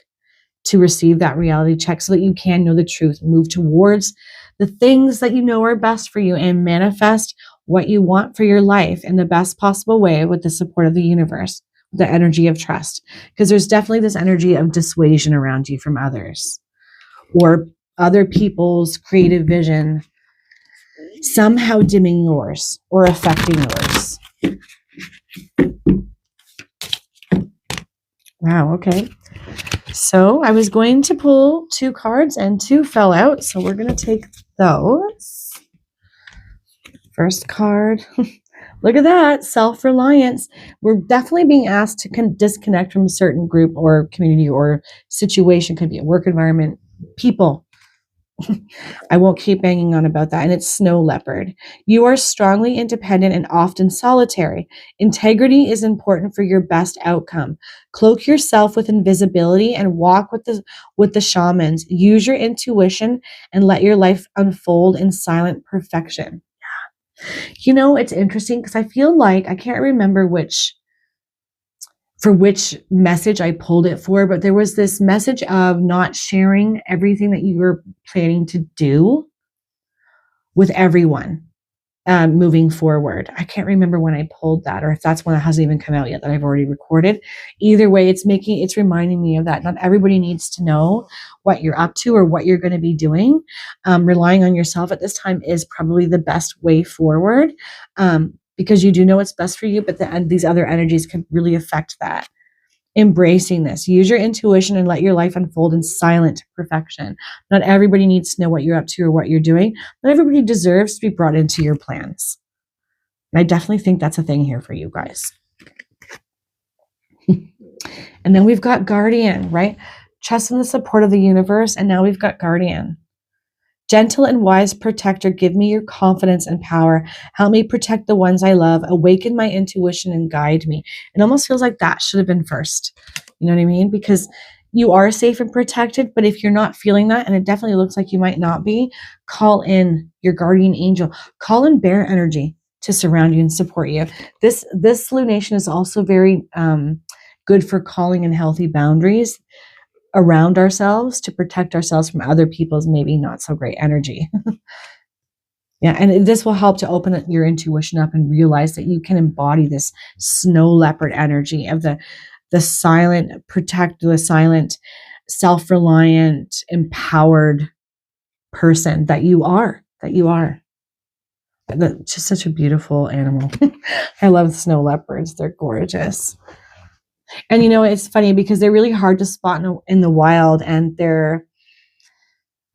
to receive that reality check so that you can know the truth, move towards the things that you know are best for you and manifest what you want for your life in the best possible way with the support of the universe, the energy of trust. Because there's definitely this energy of dissuasion around you from others or other people's creative vision somehow dimming yours or affecting yours. Wow, okay. So I was going to pull 2 cards and 2 fell out. So we're going to take those. First card. Look at that. Self-reliance. We're definitely being asked to disconnect from a certain group or community or situation. Could be a work environment, people. I won't keep banging on about that. And it's Snow Leopard. You are strongly independent and often solitary. Integrity is important for your best outcome. Cloak yourself with invisibility and walk with the shamans. Use your intuition and let your life unfold in silent perfection. It's interesting because I feel like I can't remember which message I pulled it for, but there was this message of not sharing everything that you were planning to do with everyone moving forward. I can't remember when I pulled that, or if that's one that hasn't even come out yet that I've already recorded. Either way, it's reminding me of that. Not everybody needs to know what you're up to or what you're going to be doing. Relying on yourself at this time is probably the best way forward. Because you do know what's best for you, but these other energies can really affect that. Embracing this. Use your intuition and let your life unfold in silent perfection. Not everybody needs to know what you're up to or what you're doing. Not everybody deserves to be brought into your plans. And I definitely think that's a thing here for you guys. And then we've got Guardian, right? Trust in the support of the universe. And now we've got Guardian. Gentle and wise protector, give me your confidence and power. Help me protect the ones I love. Awaken my intuition and guide me. It almost feels like that should have been first. You know what I mean? Because you are safe and protected, but if you're not feeling that, and it definitely looks like you might not be, call in your guardian angel. Call in bear energy to surround you and support you. This lunation is also very good for calling in healthy boundaries around ourselves to protect ourselves from other people's maybe not so great energy. Yeah, and this will help to open your intuition up and realize that you can embody this snow leopard energy of the silent, the silent, self-reliant, empowered person that you are. Just such a beautiful animal. I love snow leopards. They're gorgeous. And it's funny because they're really hard to spot in the wild. And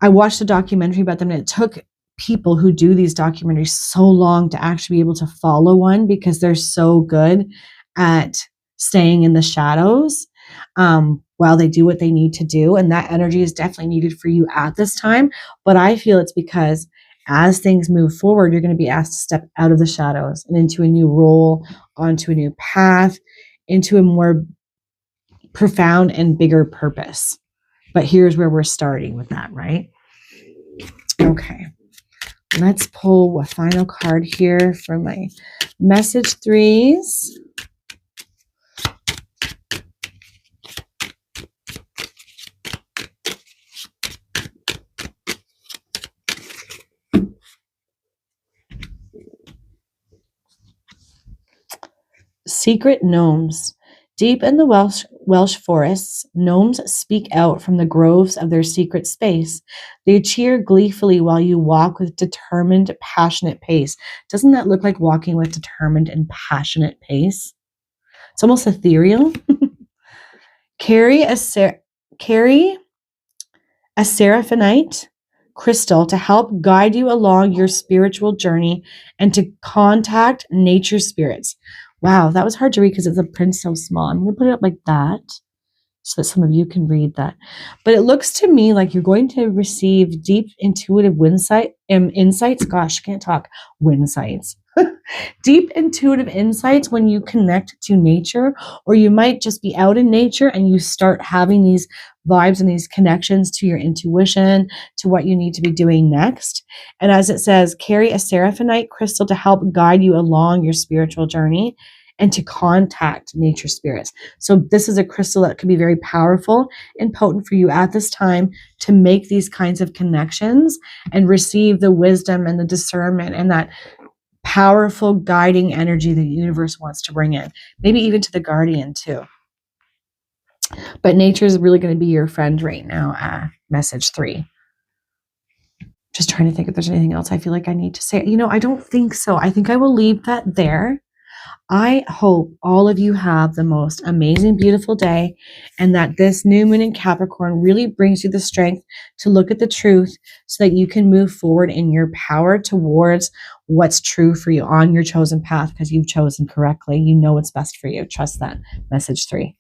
I watched a documentary about them, and it took people who do these documentaries so long to actually be able to follow one because they're so good at staying in the shadows. while they do what they need to do. And that energy is definitely needed for you at this time. But I feel it's because as things move forward, you're going to be asked to step out of the shadows and into a new role, onto a new path, into a more profound and bigger purpose. But here's where we're starting with that, right? Okay. Let's pull a final card here for my message threes. Secret gnomes. Deep in the Welsh forests, gnomes speak out from the groves of their secret space. They cheer gleefully while you walk with determined, passionate pace. Doesn't that look like walking with determined and passionate pace? It's almost ethereal. Carry a seraphonite crystal to help guide you along your spiritual journey and to contact nature spirits. Wow, that was hard to read because the print's so small. I'm going to put it up like that so that some of you can read that. But it looks to me like you're going to receive deep intuitive insights. Gosh, I can't talk. Winsights. Deep intuitive insights when you connect to nature, or you might just be out in nature and you start having these vibes and these connections to your intuition, to what you need to be doing next. And as it says, carry a seraphonite crystal to help guide you along your spiritual journey and to contact nature spirits. So this is a crystal that can be very powerful and potent for you at this time to make these kinds of connections and receive the wisdom and the discernment and that powerful guiding energy the universe wants to bring in, maybe even to the guardian too. But nature is really going to be your friend right now. Message 3. Just trying to think if there's anything else I feel like I need to say. I don't think so. I think I will leave that there. I hope all of you have the most amazing, beautiful day, and that this new moon in Capricorn really brings you the strength to look at the truth so that you can move forward in your power towards what's true for you on your chosen path, because you've chosen correctly. You know what's best for you. Trust that. Message 3.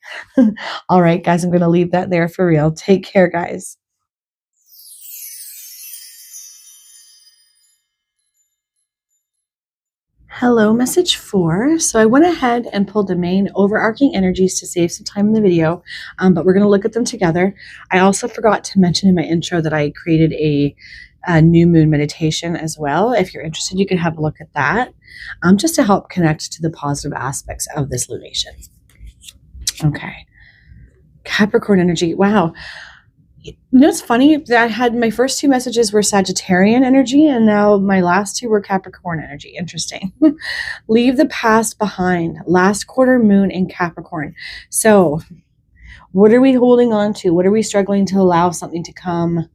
All right, guys, I'm going to leave that there for real. Take care, guys. Hello, message 4. So I went ahead and pulled the main overarching energies to save some time in the video, but we're going to look at them together. I also forgot to mention in my intro that I created a new moon meditation as well. If you're interested, you can have a look at that, just to help connect to the positive aspects of this lunation. Okay. Capricorn energy. Wow. It's funny that I had my first 2 messages were Sagittarian energy, and now my last 2 were Capricorn energy. Interesting. Leave the past behind. Last quarter moon in Capricorn. So what are we holding on to? What are we struggling to allow something to come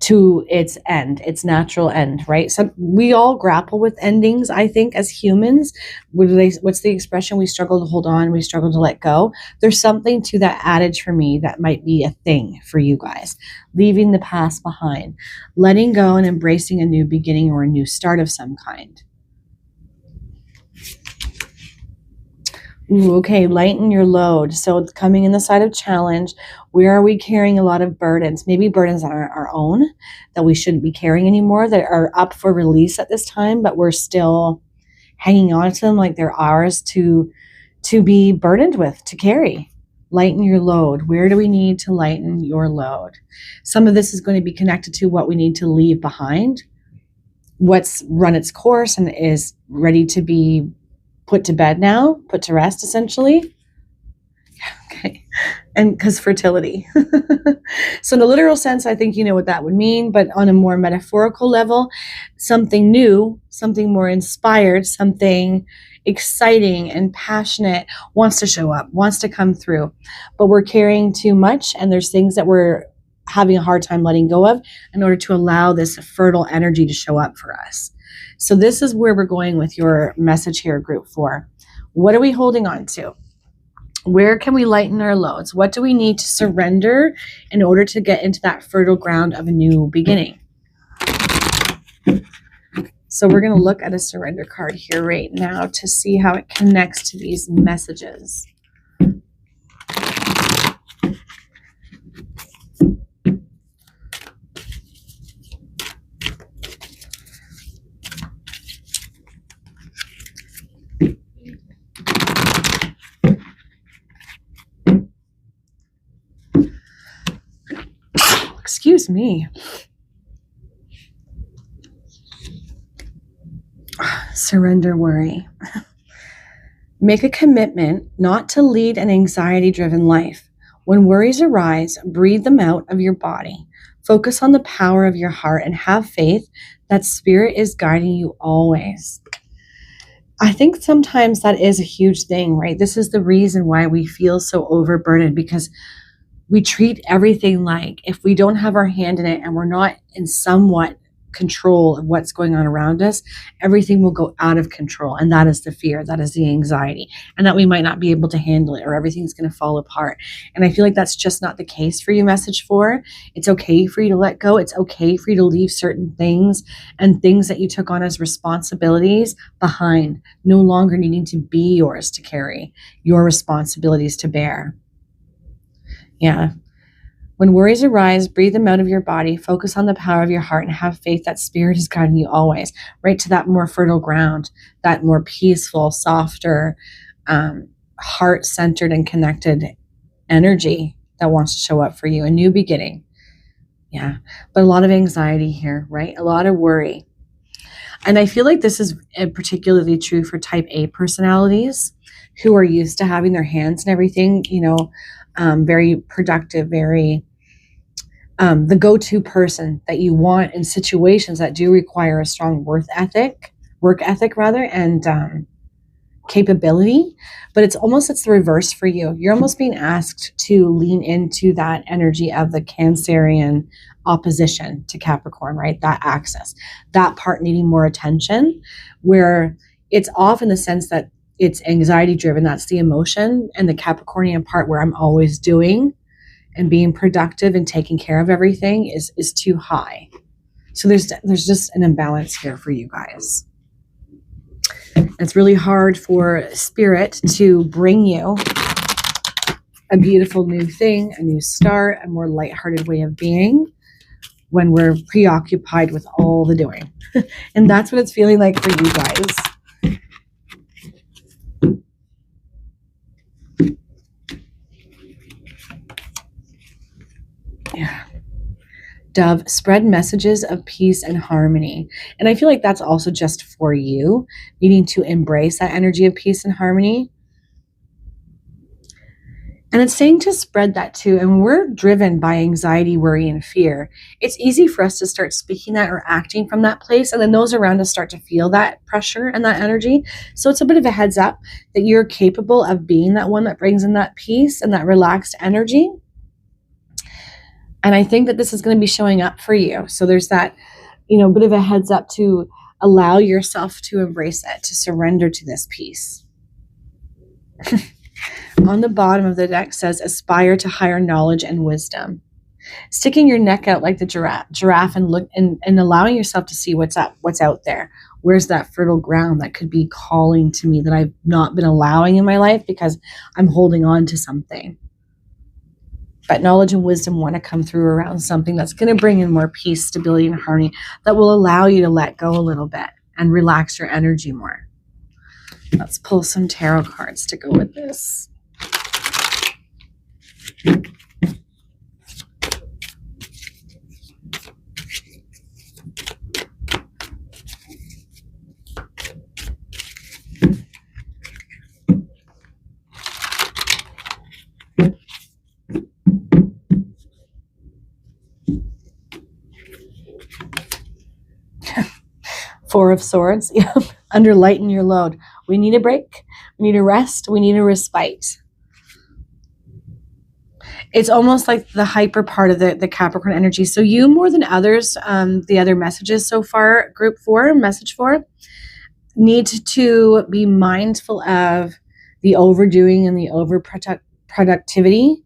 to its end, its natural end, right? So we all grapple with endings, I think, as humans. What's the expression? We struggle to hold on, we struggle to let go. There's something to that adage for me that might be a thing for you guys. Leaving the past behind, letting go and embracing a new beginning or a new start of some kind. Ooh, okay, lighten your load. So coming in the side of challenge, where are we carrying a lot of burdens? Maybe burdens that aren't our own, that we shouldn't be carrying anymore, that are up for release at this time, but we're still hanging on to them like they're ours to be burdened with, to carry. Lighten your load. Where do we need to lighten your load? Some of this is going to be connected to what we need to leave behind, what's run its course and is ready to be put to bed now, put to rest, essentially. Okay. And because fertility. So in a literal sense, I think you know what that would mean, but on a more metaphorical level, something new, something more inspired, something exciting and passionate wants to show up, wants to come through, but we're carrying too much, and there's things that we're having a hard time letting go of in order to allow this fertile energy to show up for us. So this is where we're going with your message here, group 4. What are we holding on to? Where can we lighten our loads? What do we need to surrender in order to get into that fertile ground of a new beginning? So we're going to look at a surrender card here right now to see how it connects to these messages. Excuse me. Surrender worry. Make a commitment not to lead an anxiety-driven life. When worries arise, breathe them out of your body. Focus on the power of your heart and have faith that spirit is guiding you always. I think sometimes that is a huge thing, right? This is the reason why we feel so overburdened, because we treat everything like if we don't have our hand in it and we're not in somewhat control of what's going on around us, everything will go out of control. And that is the fear, that is the anxiety, and that we might not be able to handle it, or everything's going to fall apart. And I feel like that's just not the case for you, message 4. It's okay for you to let go. It's okay for you to leave certain things and things that you took on as responsibilities behind, no longer needing to be yours to carry, your responsibilities to bear. Yeah. When worries arise, breathe them out of your body, focus on the power of your heart, and have faith that spirit is guiding you always, right to that more fertile ground, that more peaceful, softer, heart-centered and connected energy that wants to show up for you, a new beginning. Yeah, but a lot of anxiety here, right? A lot of worry. And I feel like this is particularly true for type A personalities who are used to having their hands and everything, very productive, very the go-to person that you want in situations that do require a strong work ethic, and capability. But it's the reverse for you. You're almost being asked to lean into that energy of the Cancerian opposition to Capricorn, right? That axis, that part needing more attention, where it's off in the sense that it's anxiety driven. That's the emotion. And the Capricornian part, where I'm always doing and being productive and taking care of everything, is too high. So there's just an imbalance here for you guys. It's really hard for spirit to bring you a beautiful new thing, a new start, a more lighthearted way of being when we're preoccupied with all the doing. And that's what it's feeling like for you guys. Yeah. Dove, spread messages of peace and harmony. And I feel like that's also just for you, needing to embrace that energy of peace and harmony. And it's saying to spread that too. And when we're driven by anxiety, worry, and fear, it's easy for us to start speaking that or acting from that place. And then those around us start to feel that pressure and that energy. So it's a bit of a heads up that you're capable of being that one that brings in that peace and that relaxed energy. And I think that this is going to be showing up for you. So there's that, bit of a heads up to allow yourself to embrace it, to surrender to this peace. On the bottom of the deck says, aspire to higher knowledge and wisdom. Sticking your neck out like the giraffe and look and allowing yourself to see what's out there. Where's that fertile ground that could be calling to me that I've not been allowing in my life because I'm holding on to something. But knowledge and wisdom want to come through around something that's going to bring in more peace, stability, and harmony that will allow you to let go a little bit and relax your energy more. Let's pull some tarot cards to go with this. Four of Swords. Under lighten your load. We need a break. We need a rest. We need a respite. It's almost like the hyper part of the Capricorn energy. So you more than others, the other messages so far, group 4, message 4, need to be mindful of the overdoing and the overproductivity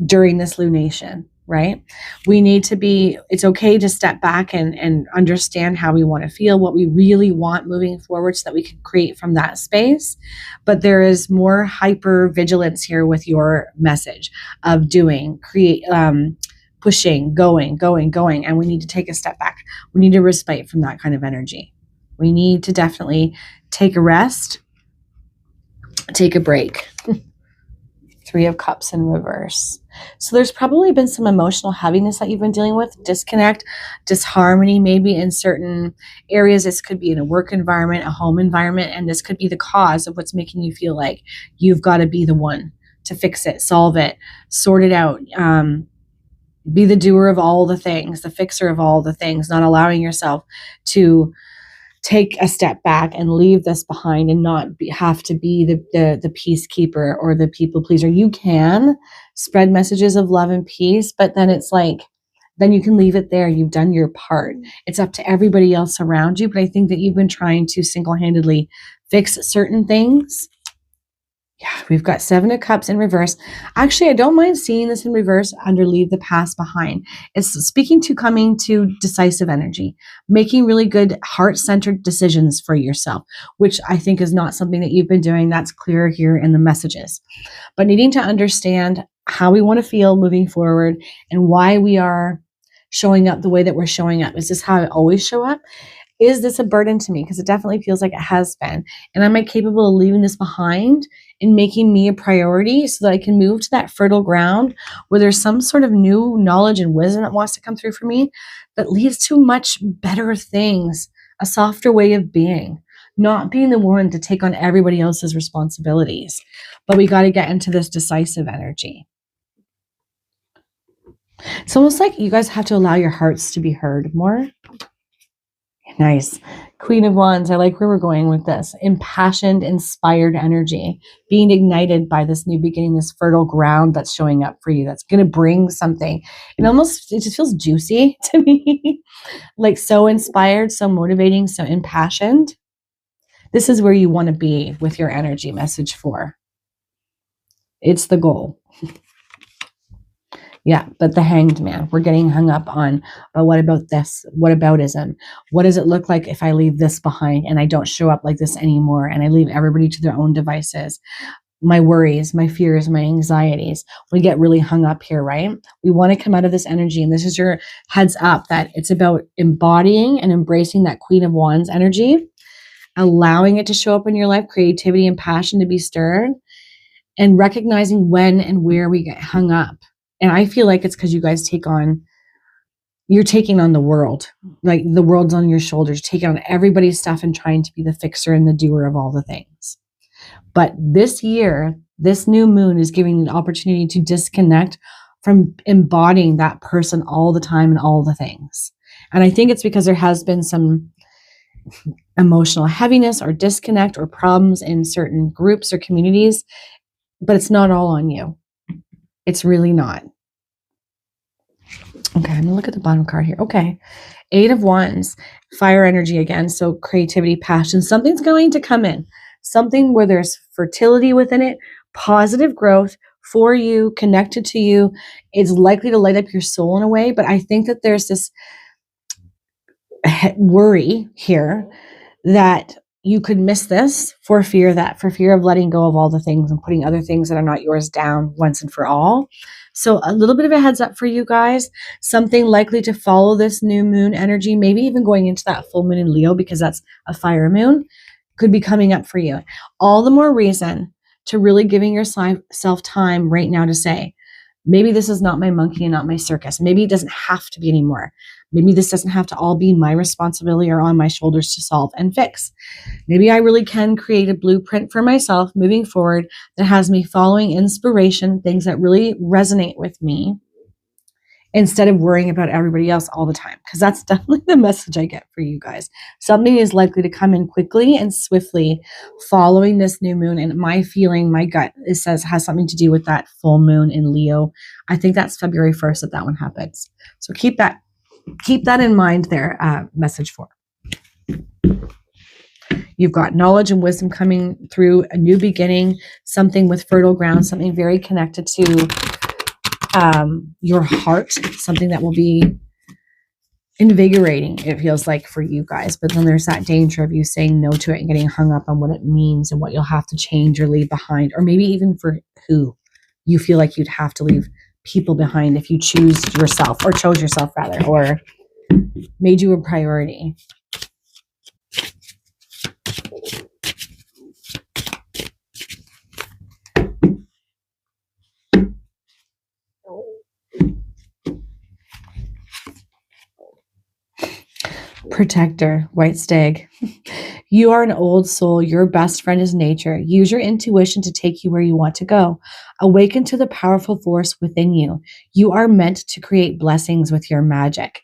during this lunation. Right? We need to it's okay to step back and understand how we want to feel, what we really want moving forward so that we can create from that space. But there is more hyper vigilance here with your message of doing, pushing, going. And we need to take a step back. We need to respite from that kind of energy. We need to definitely take a rest, take a break. Three of Cups in reverse. So there's probably been some emotional heaviness that you've been dealing with, disconnect, disharmony, maybe in certain areas. This could be in a work environment, a home environment, and this could be the cause of what's making you feel like you've got to be the one to fix it, solve it, sort it out, be the doer of all the things, the fixer of all the things, not allowing yourself to take a step back and leave this behind and not have to be the peacekeeper or the people pleaser. You can spread messages of love and peace, but then it's like, then you can leave it there. You've done your part. It's up to everybody else around you. But I think that you've been trying to single-handedly fix certain things. Yeah, we've got Seven of Cups in reverse. Actually, I don't mind seeing this in reverse under leave the past behind. It's speaking to coming to decisive energy, making really good heart-centered decisions for yourself, which I think is not something that you've been doing. That's clear here in the messages. But needing to understand how we want to feel moving forward and why we are showing up the way that we're showing up. Is this how I always show up? Is this a burden to me? Because it definitely feels like it has been. And am I capable of leaving this behind and making me a priority so that I can move to that fertile ground where there's some sort of new knowledge and wisdom that wants to come through for me that leads to much better things, a softer way of being, not being the one to take on everybody else's responsibilities. But we got to get into this decisive energy. It's almost like you guys have to allow your hearts to be heard more. Nice. Queen of Wands. I like where we're going with this. Impassioned, inspired energy. Being ignited by this new beginning, this fertile ground that's showing up for you. That's going to bring something. It just feels juicy to me. Like so inspired, so motivating, so impassioned. This is where you want to be with your energy message for. It's the goal. Yeah, but the Hanged Man, we're getting hung up on, but what about this? What aboutism? What does it look like if I leave this behind and I don't show up like this anymore and I leave everybody to their own devices? My worries, my fears, my anxieties. We get really hung up here, right? We want to come out of this energy, and this is your heads up that it's about embodying and embracing that Queen of Wands energy, allowing it to show up in your life, creativity and passion to be stirred, and recognizing when and where we get hung up. And I feel like it's because you guys you're taking on the world. Like the world's on your shoulders, taking on everybody's stuff and trying to be the fixer and the doer of all the things. But this year, this new moon is giving you an opportunity to disconnect from embodying that person all the time and all the things. And I think it's because there has been some emotional heaviness or disconnect or problems in certain groups or communities, but it's not all on you. It's really not. Okay, I'm gonna look at the bottom card here. Okay, Eight of Wands, fire energy again. So creativity, passion, something's going to come in. Something where there's fertility within it, positive growth for you, connected to you. It's likely to light up your soul in a way, but I think that there's this worry here that you could miss this for fear of letting go of all the things and putting other things that are not yours down once and for all. So a little bit of a heads up for you guys, something likely to follow this new moon energy, maybe even going into that full moon in Leo, because that's a fire moon, could be coming up for you. All the more reason to really giving yourself time right now to say, maybe this is not my monkey and not my circus. Maybe it doesn't have to be anymore. Maybe this doesn't have to all be my responsibility or on my shoulders to solve and fix. Maybe I really can create a blueprint for myself moving forward that has me following inspiration, things that really resonate with me, instead of worrying about everybody else all the time. Because that's definitely the message I get for you guys. Something is likely to come in quickly and swiftly following this new moon. And my feeling, my gut, it says has something to do with that full moon in Leo. I think that's February 1st that one happens. So keep that in mind there, message 4. You've got knowledge and wisdom coming through, a new beginning, something with fertile ground, something very connected to your heart, something that will be invigorating, it feels like, for you guys. But then there's that danger of you saying no to it and getting hung up on what it means and what you'll have to change or leave behind, or maybe even for who you feel like you'd have to leave people behind if you chose yourself rather, or made you a priority. Protector, white stag. You are an old soul. Your best friend is nature. Use your intuition to take you where you want to go. Awaken to the powerful force within you. You are meant to create blessings with your magic.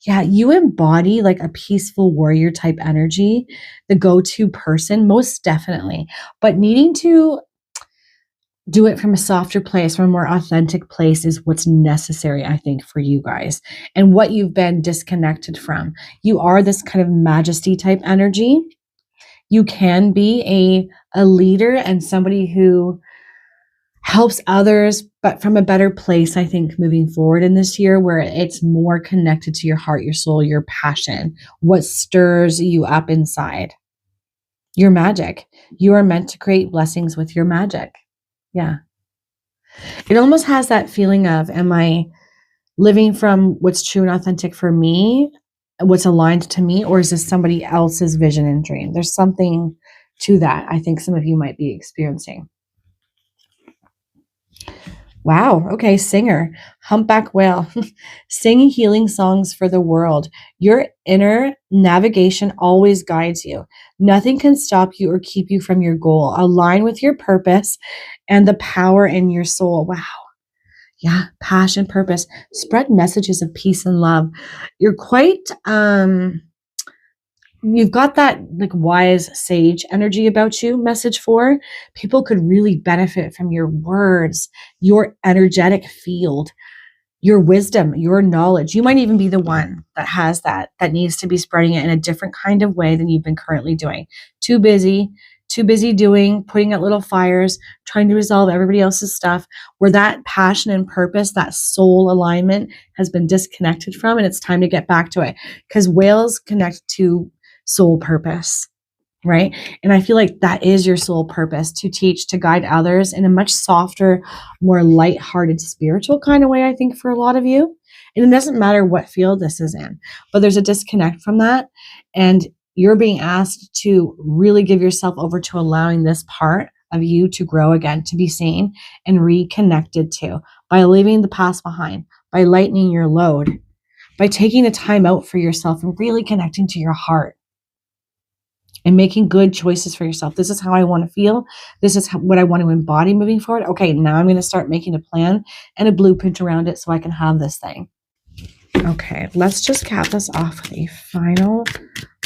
Yeah, you embody like a peaceful warrior type energy, the go-to person, most definitely. But needing to do it from a softer place, from a more authentic place is what's necessary, I think, for you guys and what you've been disconnected from. You are this kind of majesty type energy. You can be a leader and somebody who helps others, but from a better place, I think, moving forward in this year where it's more connected to your heart, your soul, your passion, what stirs you up inside. Your magic. You are meant to create blessings with your magic. Yeah. It almost has that feeling of, am I living from what's true and authentic for me, what's aligned to me, or is this somebody else's vision and dream? There's something to that I think some of you might be experiencing. Wow. Okay. Singer, humpback whale, sing healing songs for the world. Your inner navigation always guides you. Nothing can stop you or keep you from your goal. Align with your purpose and the power in your soul. Wow. Yeah. Passion, purpose, spread messages of peace and love. You're quite, you've got that like wise sage energy about you. Message 4, people could really benefit from your words, your energetic field, your wisdom, your knowledge. You might even be the one that has that needs to be spreading it in a different kind of way than you've been currently doing. Too busy doing, putting out little fires, trying to resolve everybody else's stuff, where that passion and purpose, that soul alignment has been disconnected from, and it's time to get back to it. Because whales connect to soul purpose, right? And I feel like that is your soul purpose, to teach, to guide others in a much softer, more lighthearted, spiritual kind of way, I think, for a lot of you. And it doesn't matter what field this is in, but there's a disconnect from that. And you're being asked to really give yourself over to allowing this part of you to grow again, to be seen and reconnected to, by leaving the past behind, by lightening your load, by taking a time out for yourself and really connecting to your heart and making good choices for yourself. This is how I want to feel. This is what I want to embody moving forward. Okay, now I'm going to start making a plan and a blueprint around it so I can have this thing. Okay, let's just cap this off with a final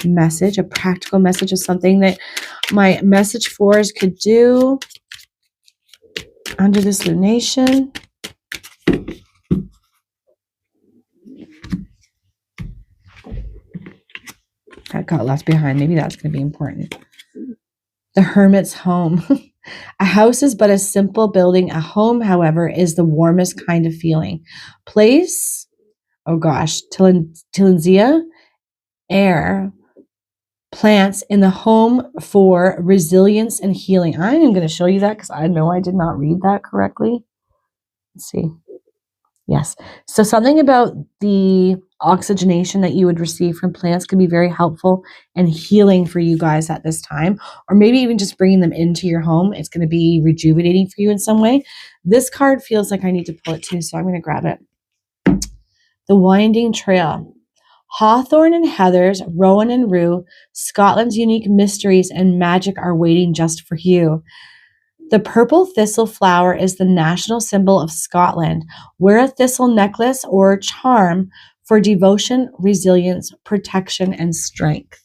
message, a practical message of something that my message 4s could do under this lunation. That got left behind. Maybe that's going to be important. The hermit's home. A house is but a simple building. A home, however, is the warmest kind of feeling. Place, oh gosh, Tillandsia, air, plants in the home for resilience and healing. I am going to show you that because I know I did not read that correctly. Let's see. Yes. So something about the oxygenation that you would receive from plants could be very helpful and healing for you guys at this time, or maybe even just bringing them into your home. It's going to be rejuvenating for you in some way. This card feels like I need to pull it too, so I'm going to grab it. The Winding Trail. Hawthorn and heathers, rowan and rue, Scotland's unique mysteries and magic are waiting just for you. The purple thistle flower is the national symbol of Scotland. Wear a thistle necklace or charm for devotion, resilience, protection, and strength.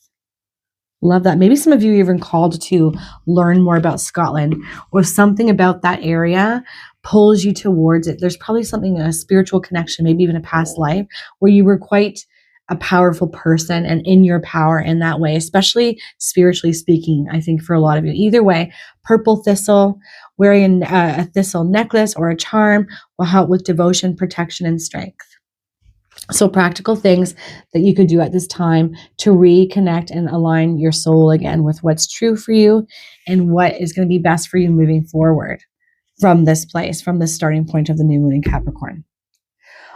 Love that. Maybe some of you are even called to learn more about Scotland, or something about that area pulls you towards it. There's probably something, a spiritual connection, maybe even a past life where you were quite a powerful person and in your power in that way, especially spiritually speaking, I think, for a lot of you. Either way, purple thistle, wearing a thistle necklace or a charm will help with devotion, protection, and strength. So practical things that you could do at this time to reconnect and align your soul again with what's true for you and what is going to be best for you moving forward from this place, from the starting point of the new moon in Capricorn.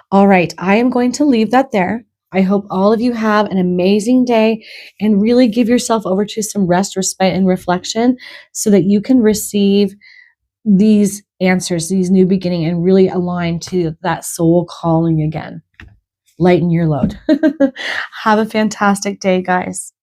All right, I am going to leave that there. I hope all of you have an amazing day and really give yourself over to some rest, respite, and reflection so that you can receive these answers, these new beginning, and really align to that soul calling again. lighten your load. Have a fantastic day, guys.